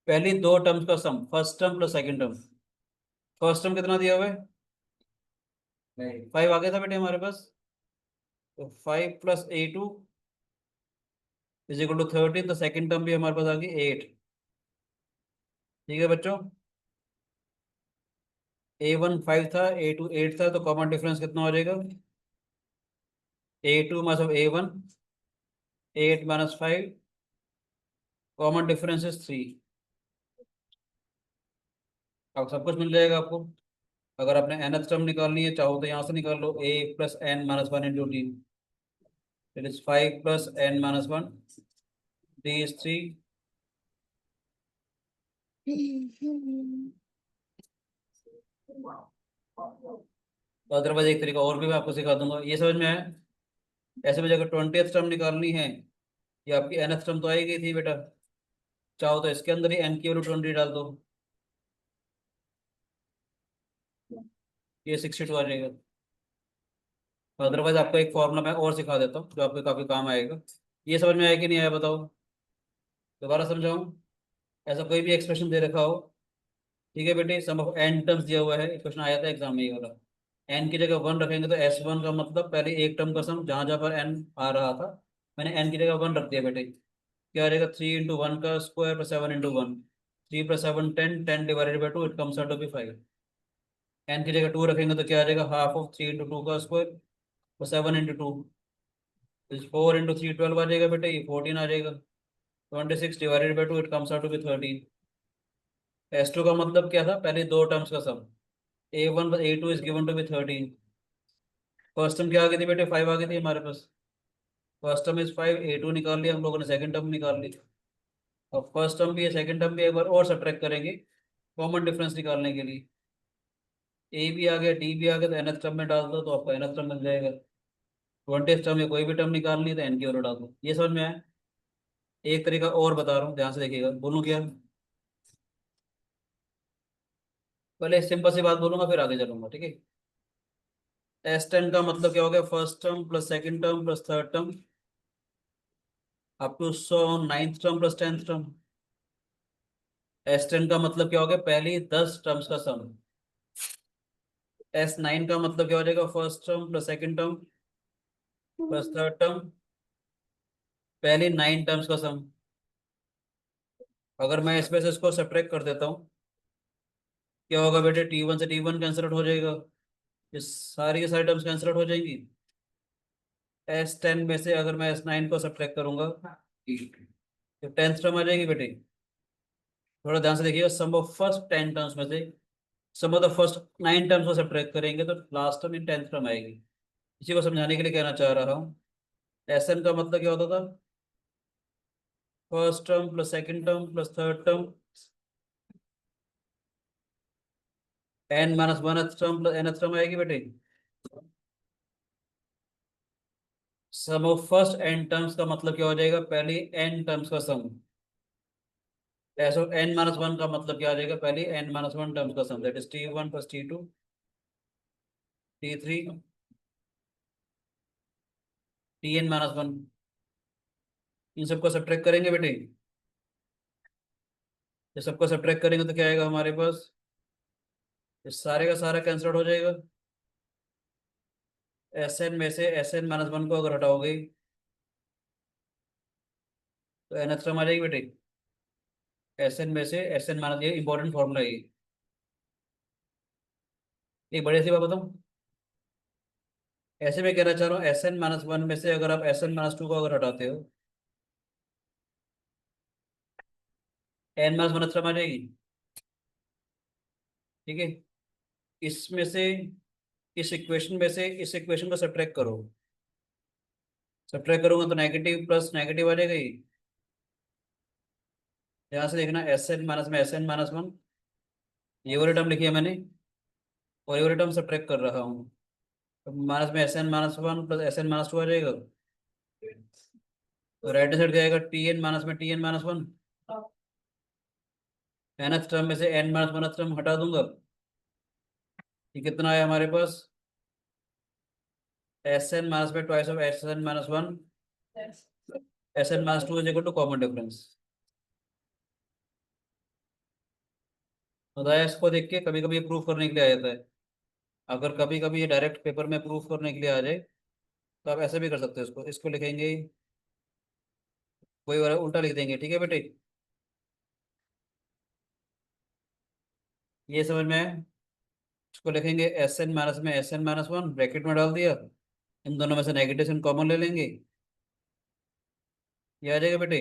पहली दो टर्म्स का sum, first term plus second term. First term कितना दिया हुआ है, 5 आ गया था बेटे हमारे पास, तो 5 + a2 = 13। तो सेकंड टर्म भी हमारे पास आ गई 8। ठीक है बच्चों, a1 5 था, a2 8 था, तो कॉमन डिफरेंस कितना हो जाएगा, a2 मतलब a1, 8 - 5, कॉमन डिफरेंस इज 3। अब सब कुछ मिल जाएगा आपको। अगर आपने nth टर्म निकालनी है चाहो तो यहाँ से निकाल लो, a + n - 1 × d, it is 5 + n - 1, d is 3। Otherwise एक तरीका और भी मैं आपको सिखा दूंगा, ये समझ में आया। ऐसे में अगर 20th टर्म निकालनी है, ये आपकी nth टर्म तो आई गई थी बेटा, चाहो तो इसके अंदर ही n की वैल्यू 20 डाल दो, ये 62 आ जाएगा। अदरवाइज आपको एक फॉर्मूला मैं और सिखा देता हूँ जो आपके काफी काम आएगा। ये समझ में आया कि नहीं आया बताओ, दोबारा समझाऊं। ऐसा कोई भी एक्सप्रेशन दे रखा हो, ठीक है बेटे, सम ऑफ n टर्म्स दिया हुआ है, क्वेश्चन आया था एग्जाम में ये वाला, n की जगह 1 रखेंगे तो s1 का मतलब पहले एक टर्म का सम, जहां जहां पर n आ रहा था मैंने n की जगह 1 रख दिया बेटे। क्या आ जाएगा, 3 × 1 का square + 7 × 1, 3 + 7 10, 10 divided by 2, it comes out to be 5। n की जगह 2 रखेंगे तो क्या आ जाएगा, हाफ ऑफ 3 × 2 का स्क्वायर + 7 × 2, 4 × 3 12 आ जाएगा बेटे, ये 14 आ जाएगा। 26 divided by 2, it comes out to be 13। s2 का मतलब क्या था, पहले दो टर्म्स का sum, a1 + a2 is given to be 13। First term क्या आ गई थी बेटे, 5 आ गई थी हमारे पास, फर्स्ट टर्म इज 5, a2 निकाल लिया हम लोगों ने, सेकंड टर्म निकाल ली। अब फर्स्ट टर्म भी है सेकंड टर्म भी एक बार और सब्ट्रैक्ट करेंगे कॉमन डिफरेंस निकालने के लिए। a भी आ गया, d भी आ गया, तो nth टर्म में डाल दो तो आपको nth टर्म मिल जाएगा। 20th टर्म में कोई भी टर्म निकालनी है तो n की वैल्यू डाल दो। ये समझ में आया। एक तरीका और बता रहा हूँ, ध्यान से देखिएगा, बोलूँ क्या, पहले सिंपल सी बात बोलूंगा फिर आगे चलूंगा, ठीक है। s10 का मतलब क्या हो गया, first term plus second term plus third term up to 9th term plus 10th term. s10 का मतलब क्या हो गया, पहली 10 टर्म्स का सम। s9 का मतलब क्या हो जाएगा, first term plus second term plus third term, पहली 9 टर्म्स का सम। अगर मैं इसमें से इसको सब्ट्रैक्ट कर देता हूँ, क्या होगा बेटे, t1 से t1 कैंसिल आउट हो जाएगा, ये सारी की सारी टर्म्स कैंसिल आउट हो जाएंगी। s10 में से अगर मैं s9 को सब्ट्रैक्ट करूंगा तो 10th टर्म आ जाएगी बेटे। थोड़ा ध्यान से देखिएगा, सम ऑफ फर्स्ट 10 टर्म्स में से sum of the first 9 terms को सब्ट्रैक्ट करेंगे तो last term in 10th term आएगी। इसी को समझाने के लिए कहना चाह रहा हूँ। एसएन का मतलब क्या होता था, first term plus second term plus third term, n - 1th term plus nth term आएगी बेटे। सम ऑफ फर्स्ट n टर्म्स का मतलब क्या हो जाएगा, पहली n टर्म्स का सम। ऐसा n - 1 का मतलब क्या आ जाएगा, पहली n - 1 टर्म्स का sum, that is t1 + t2 T3 Tn minus one, इन सबको सब्ट्रैक्ट करेंगे बेटे। ये सबको सब्ट्रैक्ट करेंगे तो क्या आएगा हमारे पास, ये सारे का सारा कैंसिल आउट हो जाएगा। Sn में से Sn माइनस वन को अगर हटाओगे तो एन एक्स्ट्रा आ जाएगी बेटे। Sn में से Sn माइनस, ये इंपॉर्टेंट फॉर्मूला है ये। एक बढ़िया सी बात बताऊं, ऐसे मैं कहना चाह रहा हूँ Sn माइनस वन में से अगर आप Sn माइनस टू को अगर हटाते हो, एन माइनस वन एक्स्ट्रा आ जाएगी। ठीक है, इसमें से, इस इक्वेशन में से इस इक्वेशन को सब्ट्रैक्ट करो, सब्ट्रैक्ट करूंगा तो नेगेटिव प्लस नेगेटिव आ जाएगा ये। यहाँ से देखना Sn माइनस में Sn माइनस वन, ये वाली टर्म लिखी है मैंने, और ये वाली टर्म सब्ट्रैक्ट कर रहा हूँ। तो माइनस में Sn minus one plus Sn minus two आ जाएगा। तो राइट साइड जाएगा Tn माइनस में Tn minus one, nth term में से n माइनस वन टर्म हटा दूंगा। ये कितना आया हमारे पास, Sn माइनस में twice of Sn minus one, Sn minus two is equal to common difference. बताया, इसको देख के कभी कभी प्रूफ करने के लिए आ जाता है। अगर कभी कभी ये डायरेक्ट पेपर में प्रूफ करने के लिए आ जाए तो आप ऐसे भी कर सकते हो, इसको इसको लिखेंगे, कोई वाला उल्टा लिख देंगे। ठीक है बेटे, ये समझ में आया। इसको लिखेंगे Sn माइनस में Sn माइनस वन, ब्रैकेट में डाल दिया, इन दोनों में से नेगेटिव कॉमन ले लेंगे, ये आ जाएगा बेटे।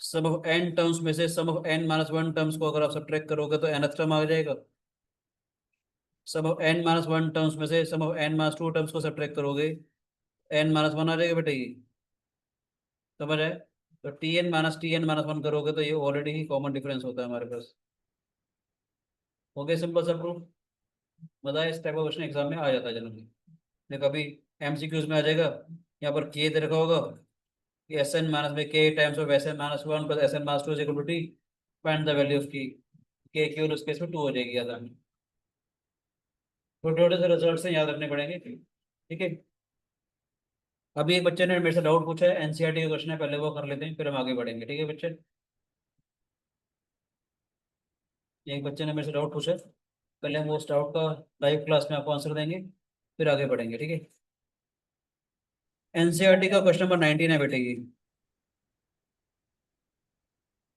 सम ऑफ n टर्म्स में से sum of n minus one terms को अगर आप सब्ट्रैक्ट करोगे तो nth टर्म आ जाएगा। Sum of n minus one terms में से sum of n minus two terms को सब्ट्रैक्ट करोगे, n माइनस वन आ जाएगा बेटे ये। समझ आए, तो Tn माइनस वन करोगे तो ये ऑलरेडी ही कॉमन डिफरेंस होता है हमारे पास। हो गया सिंपल सा प्रूफ। बताया, इस टाइप का क्वेश्चन एग्जाम में आ जाता है जनरली। नहीं कभी एमसीक्यूज में आ जाएगा, यहाँ पर के दे रखा होगा कि Sn माइनस में k times of Sn minus one plus Sn minus two is equal to t, find the value of k, k केवल उस केस में टू हो जाएगी याद रखना। छोटे छोटे से रिजल्ट से याद रखने पड़ेंगे। ठीक है, अभी एक बच्चे ने मेरे से डाउट पूछा है, एनसीईआरटी का क्वेश्चन है, पहले वो कर लेते हैं फिर हम आगे बढ़ेंगे। ठीक है बच्चे, एक बच्चे ने मेरे से डाउट पूछा है, पहले हम उस डाउट का लाइव क्लास में आपको आंसर देंगे, फिर आगे बढ़ेंगे। ठीक है, एनसीईआरटी का क्वेश्चन नंबर 19 है बेटे ये।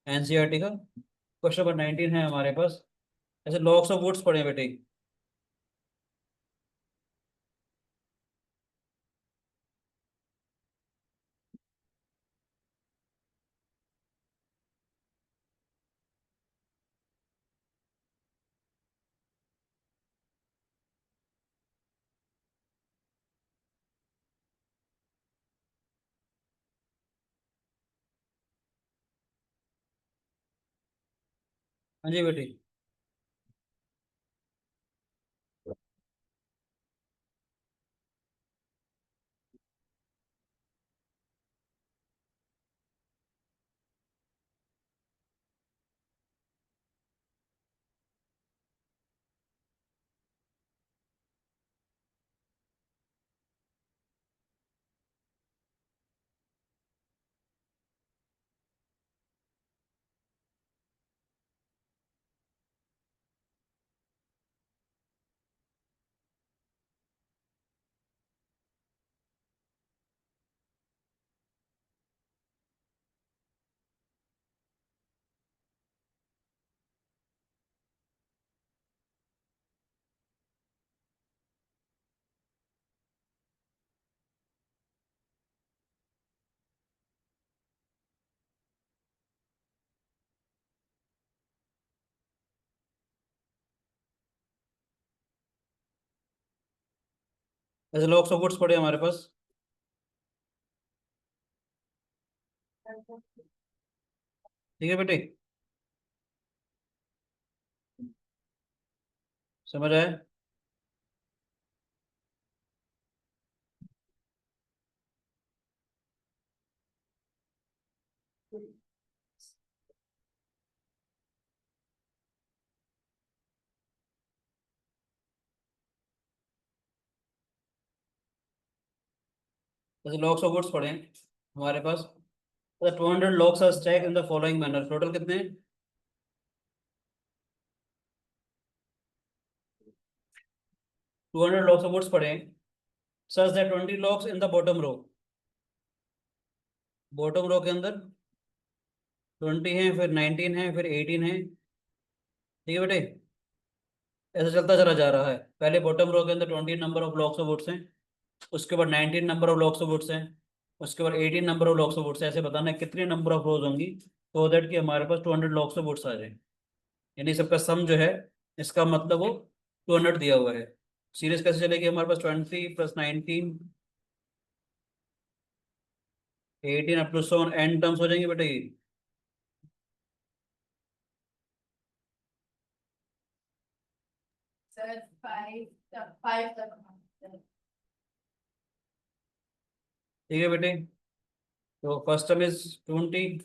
एनसीईआरटी का क्वेश्चन नंबर 19 है हमारे पास। ऐसे लॉग्स ऑफ वुड्स पढ़े हैं बेटे। हाँ जी बेटे, ऐसे लॉग्स ऑफ वुड्स पढ़े हैं हमारे पास। ठीक है बेटे, समझ आए। जैसे लॉग्स ऑफ वुड्स पढ़े हैं हमारे पास, 200 logs are stacked in the following manner, total कितने हैं? 200 लॉग्स ऑफ वुड्स पढ़े हैं, such that 20 logs in the bottom row, bottom row के अंदर 20 है, फिर 19 है, फिर 18 है। ठीक है बेटे, ऐसा चलता चला जा रहा है। पहले बॉटम रो के अंदर 20 number of logs of woods हैं, उसके बाद 19 number of logs of woods हैं, उसके बाद 18 number of logs of woods हैं। ऐसे बताना है कितनी नंबर ऑफ रोज होंगी तो दैट कि हमारे पास 200 लॉग्स ऑफ वुड्स आ जाए। यानी सबका सम जो है, इसका मतलब वो 200 दिया हुआ है। सीरीज कैसे चलेगी हमारे पास? 20 plus 19 18 up to so n terms हो जाएंगे बेटे ये। सर 5 तक। ठीक है बेटे, तो first term is 20,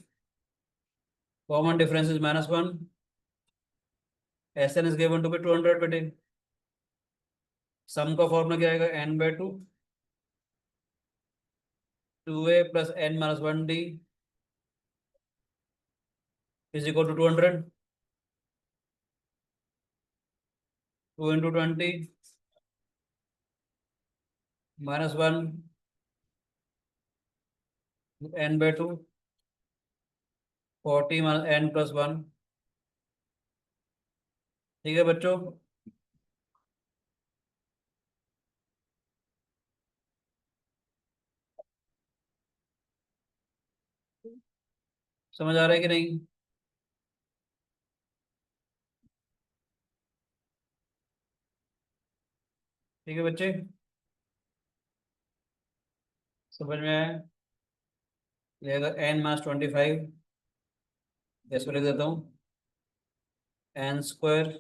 common difference is -1, S n is given to be 200 बेटे। सम का फॉर्मूला क्या आएगा? n/2 2a plus n-1d is equal to 200, 2 into 20 -1 n/2 40 minus n+1। ठीक है बच्चों, समझ आ रहा है कि नहीं? ठीक है बच्चे, समझ में आया? ये अगर n-25, इसको लिख देता हूँ n²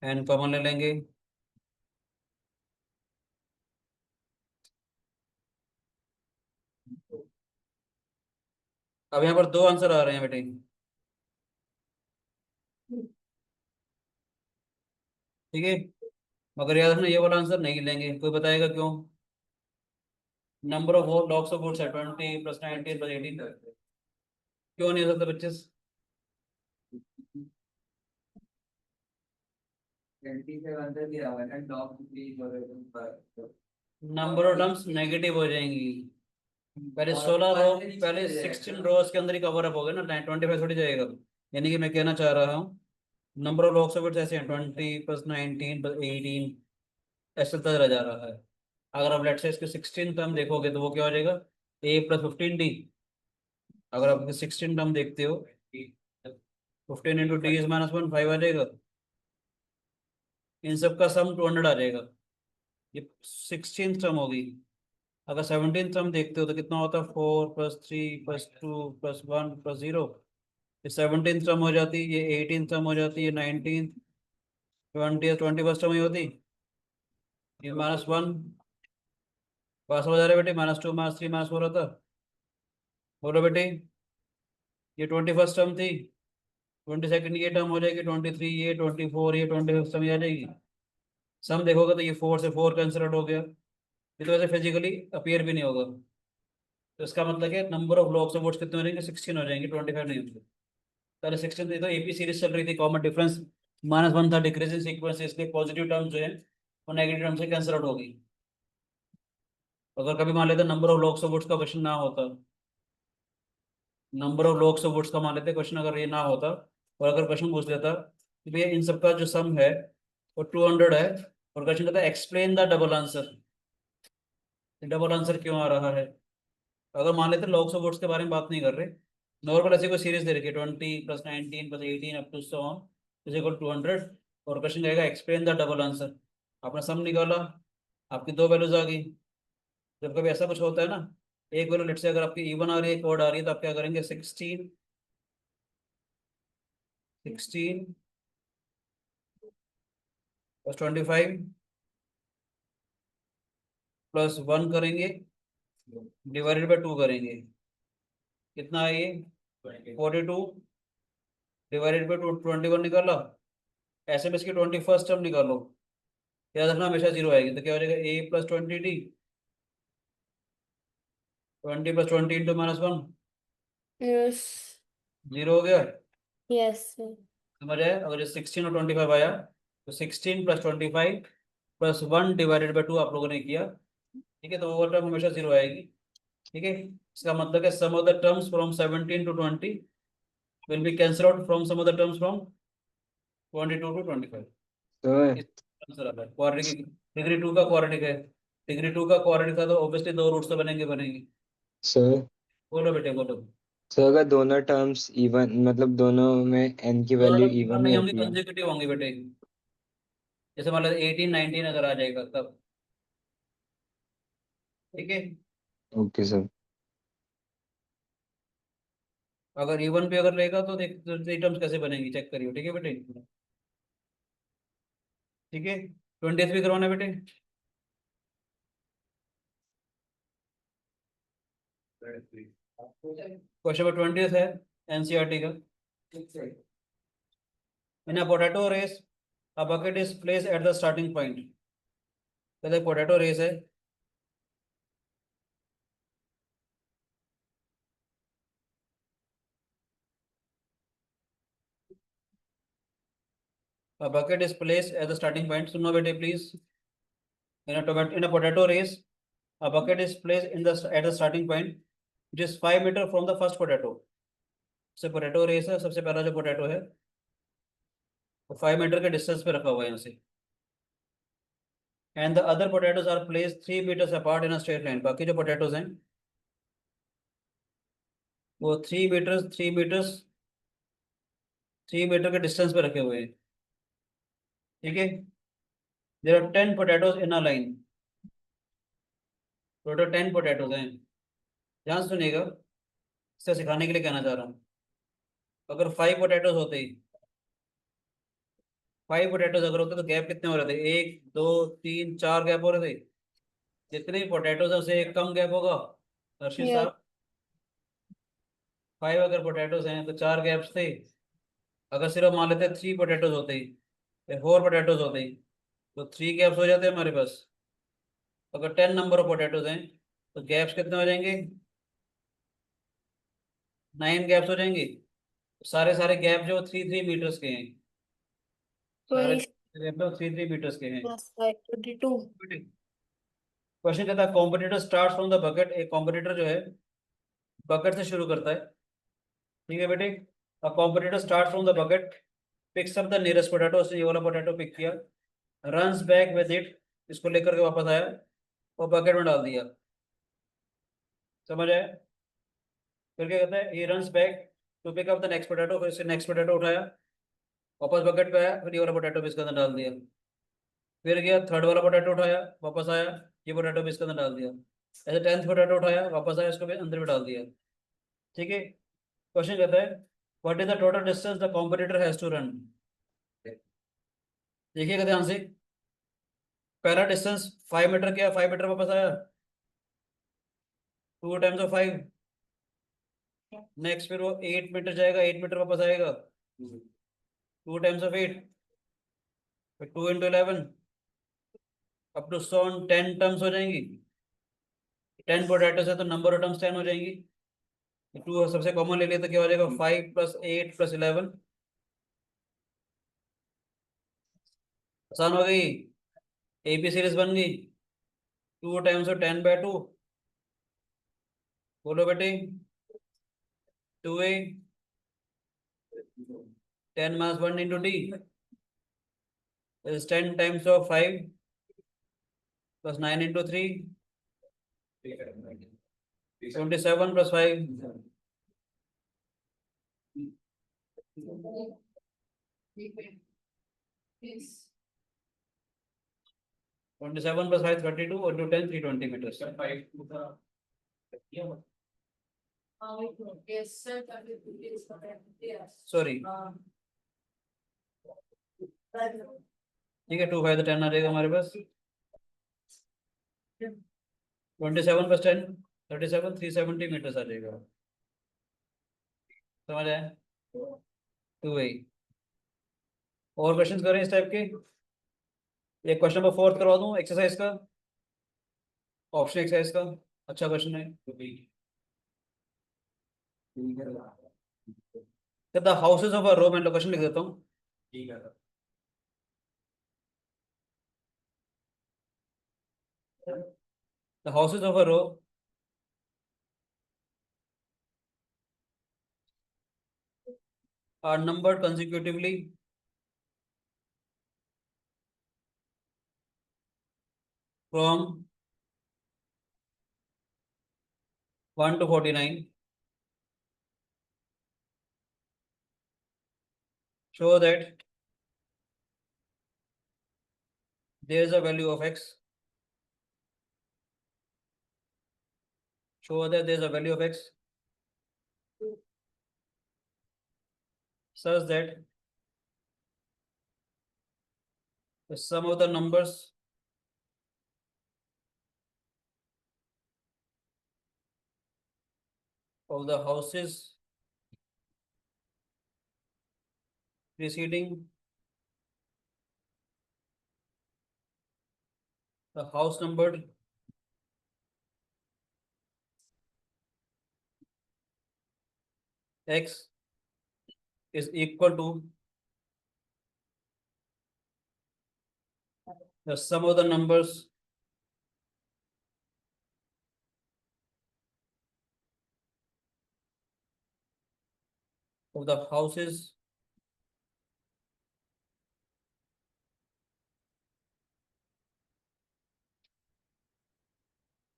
n कॉमन ले लेंगे, अब यहाँ पर दो आंसर आ रहे हैं बेटे। ठीक है, मगर याद रखना ये वाला आंसर नहीं लेंगे, कोई बताएगा क्यों? Number of logs of woods है 20 प्लस 19 प्लस 18, क्यों नहीं हो सकता बच्चे? 20 से अंदर दिया हुआ है ना डॉग प्लीज और नंबर ऑफ टर्म्स नेगेटिव हो जाएंगी। पहले 16 रो, पहले 16 रोज के अंदर ही कवर अप हो गया ना, 25 थोड़ी जाएगा। यानी कि मैं कहना चाह रहा हूँ number of logs of woods ऐसे हैं 20 प्लस 19 प्लस 18, ऐसे चलता चला जा रहा है। अगर आप लेट से इसके 16 टर्म देखोगे तो वो क्या हो जाएगा? a plus 15d। अगर आप 16 टर्म देखते हो 15 इंटू डी इज -1 5 आ जाएगा। इन सब का सम 200 आ जाएगा। ये 16 टर्म होगी। अगर 17 टर्म देखते हो तो कितना होता है? 4 प्लस 3 प्लस 2 प्लस 1 प्लस 0। ये 17 टर्म हो जाती, ये 18 टर्म हो जाती, ये 19 20 फर्स्ट टर्म ही होती, ये -1। पास हो जा रहा है बेटे, -2 -3 -4 होता। बोलो बेटे, ये 21 टर्म थी, 22 ये टर्म हो जाएगी, 23 ये, 24 ये, 25 टर्म ये आ जाएगी। सम देखोगे तो ये 4 से 4 कैंसिल आउट हो गया, ये तो वैसे फिजिकली अपीयर भी नहीं होगा। तो इसका मतलब है number of logs of woods कितने हो जाएंगे? 16 हो जाएंगे, 25 नहीं होंगे। पहले 16 थी तो एपी सीरीज चल रही थी, कॉमन डिफरेंस -1 था, डिक्रीजिंग सीक्वेंस, इसलिए पॉजिटिव टर्म जो है वो नेगेटिव टर्म से कैंसिल आउट होगी। अगर कभी मान लेते number of logs of woods का क्वेश्चन ना होता, number of logs of woods का मान लेते क्वेश्चन, अगर ये ना होता और अगर क्वेश्चन पूछ लेता कि भैया इन सबका जो सम है वो 200 है, और क्वेश्चन कहता है explain the double answer, double answer क्यों आ रहा है? अगर मान लेते लॉग्स ऑफ वुड्स के बारे में बात नहीं कर रहे, नॉर्मल ऐसी कोई सीरीज दे रखी है 20 plus 19 plus 18 up to so on is equal 200, और क्वेश्चन कहेगा एक्सप्लेन द डबल आंसर। आपने सम निकाला, आपकी दो वैल्यूज आ गई। जब कभी ऐसा कुछ होता है ना, एक वैल्यू लेट से अगर आपकी इवन आ रही है, एक ओड आ रही है, तो आप क्या करेंगे? 16 प्लस 25 प्लस 1 करेंगे, डिवाइडेड बाई 2 करेंगे। कितना है ये? 42 डिवाइडेड बाई 2, 21 निकाला, ऐसे में इसकी 21st टर्म निकालो, याद रखना हमेशा जीरो आएगी, तो क्या हो जाएगा a plus 20t, 20 plus 20 into -1, Yes. 0 हो गया। Yes, sir. समझ आया? अगर ये 16 और 25 आया तो 16 प्लस 25 प्लस 1 डिवाइडेड बाई 2 आप लोगों ने किया, ठीक है, तो ओवर टर्म हमेशा जीरो आएगी। ठीक है, इसका मतलब है sum of the terms from 17 to 20 will be cancel out from sum of the terms from 22 to 25। Sir answer आता है क्वाड्रेटिक, डिग्री 2 का क्वाड्रेटिक है, डिग्री 2 का क्वाड्रेटिक था तो ऑब्वियसली दो रूट्स तो बनेंगे बनेंगे। सर बोलो बेटे बोलो। सर अगर दोनों टर्म्स इवन मतलब दोनों में n की दोनों value term equal even he नहीं होंगी, होती है। कंसेक्यूटिव होंगी बेटे, जैसे मान लो 18 19 अगर आ जाएगा तब। ठीक है, ओके सर। अगर इवन पे अगर रहेगा तो देख थ्री टर्म्स कैसे बनेंगी चेक करियो, ठीक है बेटे। ठीक है, 20th भी करवाना बेटे। क्वेश्चन नंबर 20th है एनसीईआरटी का। In a potato race, a bucket is placed at the starting point. कहते पोटैटो रेस है, a bucket is placed at the starting point. सुनो बेटे please. In a potato race, a bucket is placed at the starting point, which is 5 meter from the first potato. से potato race है, सबसे पहला जो potato है वो 5 metre के डिस्टेंस पे रखा हुआ है यहाँ से। And the other potatoes are placed 3 meters apart in a straight line. बाकी जो पोटैटोज हैं वो 3 के डिस्टेंस पे रखे हुए हैं। ठीक है, there are 10 potatoes in a line, total 10 potatoes हैं। ध्यान सुनिएगा, इससे सिखाने के लिए कहना चाह रहा हूँ। अगर 5 पोटैटोज होते ही 5 पोटैटोज अगर होते तो गैप कितने हो रहे थे, 1 2 3 4 गैप हो रहे थे। जितने भी पोटैटोज है उससे एक कम गैप होगा हर्षित Yes. साहब। 5 अगर पोटैटोज हैं तो 4 गैप्स थे। अगर सिर्फ मान लेते 3 पोटैटोज होते ही या 4 पोटैटोज होते ही तो 3 गैप्स हो जाते हैं हमारे पास। अगर 10 नंबर ऑफ पोटैटोज हैं तो गैप्स कितने हो जाएंगे, 9 गैप्स हो जाएंगे। सारे सारे गैप जो 3 3 मीटर्स के हैं, सारे 20 गैप जो 3 3 मीटर्स के हैं। plus 5, 22. क्वेश्चन कहता है competitor start from the bucket. एक कॉम्पिटिटर जो है बकेट से शुरू करता है। ठीक है बेटे, अ competitor start from the bucket, picks up the nearest potato, उसने ये वाला पोटैटो पिक किया, रन्स बैक विद इट, इसको लेकर के वापस आया और बकेट में डाल दिया। समझ आया? फिर क्या कहता है, ये runs back to pick up the next potato, फिर से नेक्स्ट पोटैटो उठाया, वापस बकेट पे आया, फिर ये वाला पोटैटो भी इसके अंदर डाल दिया। फिर गया थर्ड वाला पोटैटो उठाया, वापस आया, ये पोटैटो भी इसके अंदर डाल दिया। ऐसे 10th पोटैटो उठाया, वापस आया, इसको भी अंदर भी डाल दिया। ठीक है, क्वेश्चन कहता है what is the total distance the competitor has to run. देखिएगा ध्यान से, पहला डिस्टेंस 5 मीटर किया, 5 मीटर वापस आया, 2 टाइम्स ऑफ 5। नेक्स्ट फिर वो 8 मीटर जाएगा, 8 मीटर वापस आएगा, 2 टाइम्स ऑफ 8, फिर 2 इंटू 11, अप टू 10 टर्म्स हो जाएंगी। 10 पोटैटोस है तो नंबर ऑफ टर्म्स 10 हो जाएंगी। 2 सबसे कॉमन ले लिए तो क्या हो जाएगा 5 प्लस 8 प्लस 11। आसान हो गई, एपी सीरीज बन गई। 2 टाइम्स ऑफ 10/2, बोलो बेटे 2a, 10 minus 1 into D is 10 times of 5 plus 9 into 3, 27 plus 5, 27 plus 5 32 or to 10 320 meters. Yes, sir. Sorry, ठीक है 2 5 10 आ जाएगा हमारे पास। 27 plus 10 37 370 मीटर्स आ जाएगा। समझ आया? 2a और क्वेश्चंस करें इस टाइप के। एक क्वेश्चन नंबर 4 करवा दूं एक्सरसाइज का, ऑप्शन एक्सरसाइज का। अच्छा क्वेश्चन है। ठीक है the houses of a row, मैं लोकेशन लिख देता हूँ। ठीक है the houses of a row are numbered consecutively from 1 to 49. Show that there is a value of x. Show that there is a value of x such that the sum of the numbers of the houses preceding the house numbered x is equal to the sum of the numbers of the houses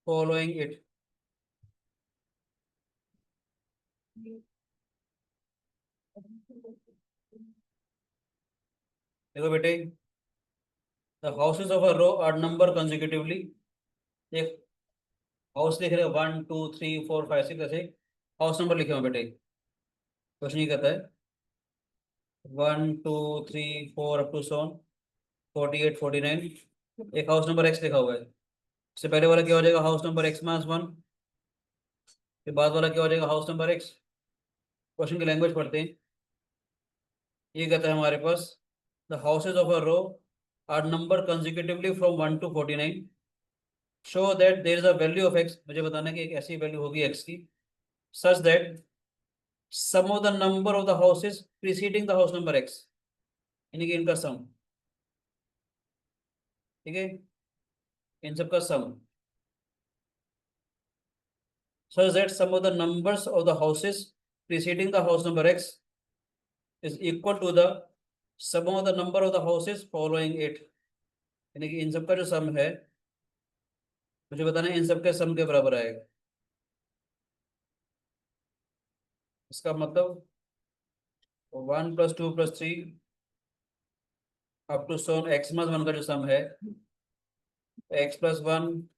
following it. देखो बेटे, the houses of a row are numbered consecutively. एक house लिख रहे हो 1 2 3 4 5 6 ऐसे house number लिखे हो बेटे। क्वेश्चन ये कहता है 1 2 3 4 अप टू 48 49। एक हाउस नंबर एक्स लिखा हुआ है। इससे पहले वाला क्या हो जाएगा, हाउस नंबर एक्स माइनस 1। फिर बाद वाला क्या हो जाएगा, हाउस नंबर एक्स। क्वेश्चन की लैंग्वेज पढ़ते हैं। ये कहता है हमारे पास the houses of a row are number consecutively from 1 to 49। Show that there is a value of x, मुझे बताना है कि एक ऐसी वैल्यू होगी एक्स की such that sum of the number of the houses preceding the house number x, यानी कि इनका सम। ठीक है, इन सब का सम such that sum of the numbers of the houses preceding the house number x is equal to the sum of the number of the houses following it। यानी कि इन सब का जो सम है, मुझे बताना है इन सब के सम के बराबर आएगा। इसका मतलब 1 + 2 + 3 up to so on x minus 1 का जो सम है x + 1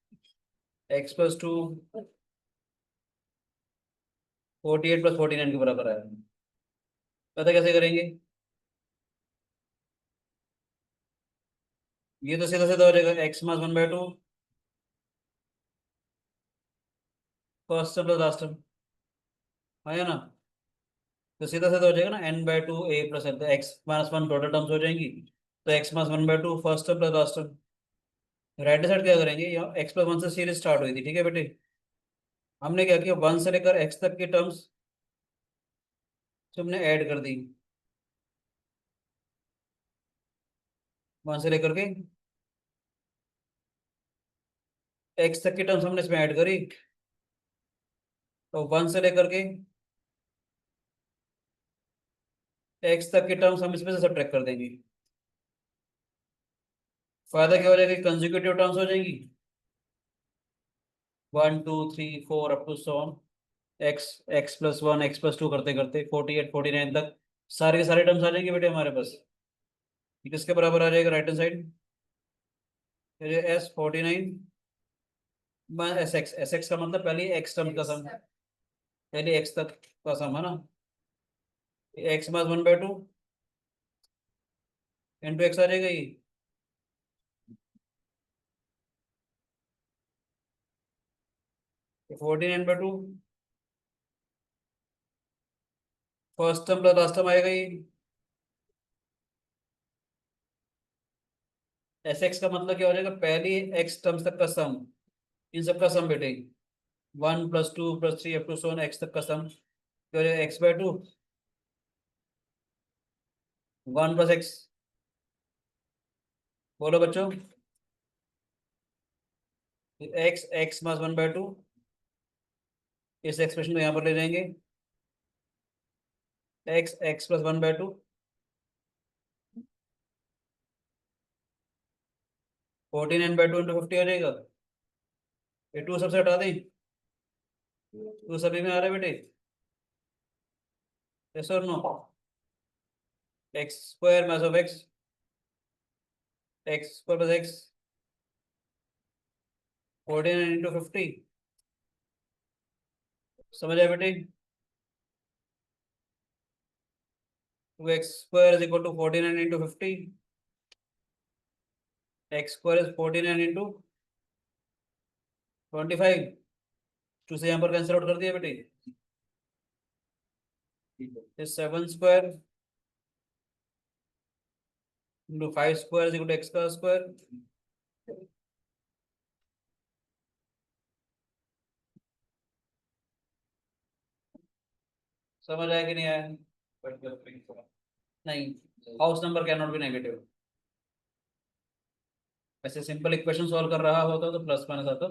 x + 2 48 + 49 के बराबर आएगा। पता कैसे करेंगे, ये तो सीधा सीधा हो जाएगा x minus 1/2 first term plus last term, है ना। तो सीधा सीधा हो जाएगा ना n/2 a + n, तो x माइनस 1 टोटल टर्म्स हो जाएंगी। तो x minus 1/2 first term plus last term. Right side क्या करेंगे, यहाँ x + 1 से सीरीज स्टार्ट हुई थी, ठीक है बेटे। हमने क्या किया, 1 से लेकर x तक की टर्म्स हमने ऐड कर दी। 1 से लेकर के x तक की टर्म्स हमने इसमें ऐड करी। तो 1 से लेकर के x तक की टर्म्स हम इसमें से सब्ट्रैक्ट कर देंगे। फायदा क्या हो जाएगा, कंसेक्यूटिव टर्म्स हो जाएंगी 1 2 3 4 up to so on x x + 1 x + 2 करते करते 48 49 तक सारे के सारे टर्म्स आ जाएंगे बेटे हमारे पास। ये किसके बराबर आ जाएगा, right hand side S49 S x का मतलब पहले एक्स टर्म का सम, पहले एक्स तक का सम है ना। एक्स माइनस 1/2 इंटू एक्स आ जाएगा ये। तो 49/2 first term plus last term आएगा ये। एस एक्स का मतलब क्या हो जाएगा, पहली एक्स टर्म्स तक का सम, इन सब का सम बेटे, 1 + 2 + 3 अप टू सो एक्स तक का सम क्या हो जाएगा, x/2, 1 + x। बोलो बच्चों, x + 1/2, इस एक्सप्रेशन को यहाँ पर ले जाएंगे, x + 1/2, 49/2 × 50 हो जाएगा। ये 2 सबसे हटा दें, 2 सभी में आ रहा है बेटे, यस और no, x² mass of x, x² + x, 49 × 50, समझ आया बेटे, 2x² = 49 × 50, x² is 49 × 25, 2 से यहाँ पर कैंसिल आउट कर दिया बेटे, 7² × 5² = x²। समझ आया कि नहीं आया? नहीं, house number can not be negative. ऐसे सिंपल इक्वेशन सॉल्व कर रहा होता तो प्लस माइनस आता,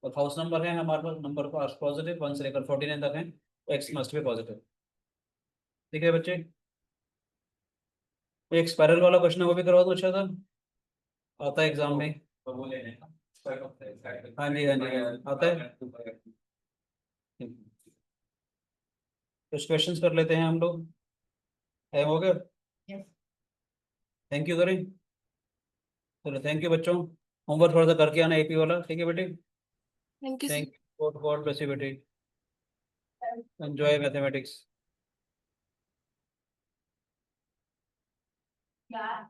और हाउस नंबर है हमारे पास, नंबर पॉजिटिव 1 से लेकर 49 तक है, तो एक्स मस्ट बी पॉजिटिव। ठीक है बच्चे, एक स्पाइरल वाला क्वेश्चन है, वो भी करवा दो, अच्छा था, आता है एग्जाम में। हाँ जी हाँ जी आता है। कुछ क्वेश्चंस कर लेते हैं हम लोग, टाइम हो गया, थैंक यू करें, चलो थैंक यू बच्चों, होमवर्क थोड़ा सा करके आना एपी वाला, ठीक है बेटे, thank you thank you, God bless you बेटे, एंजॉय मैथमेटिक्स। सर।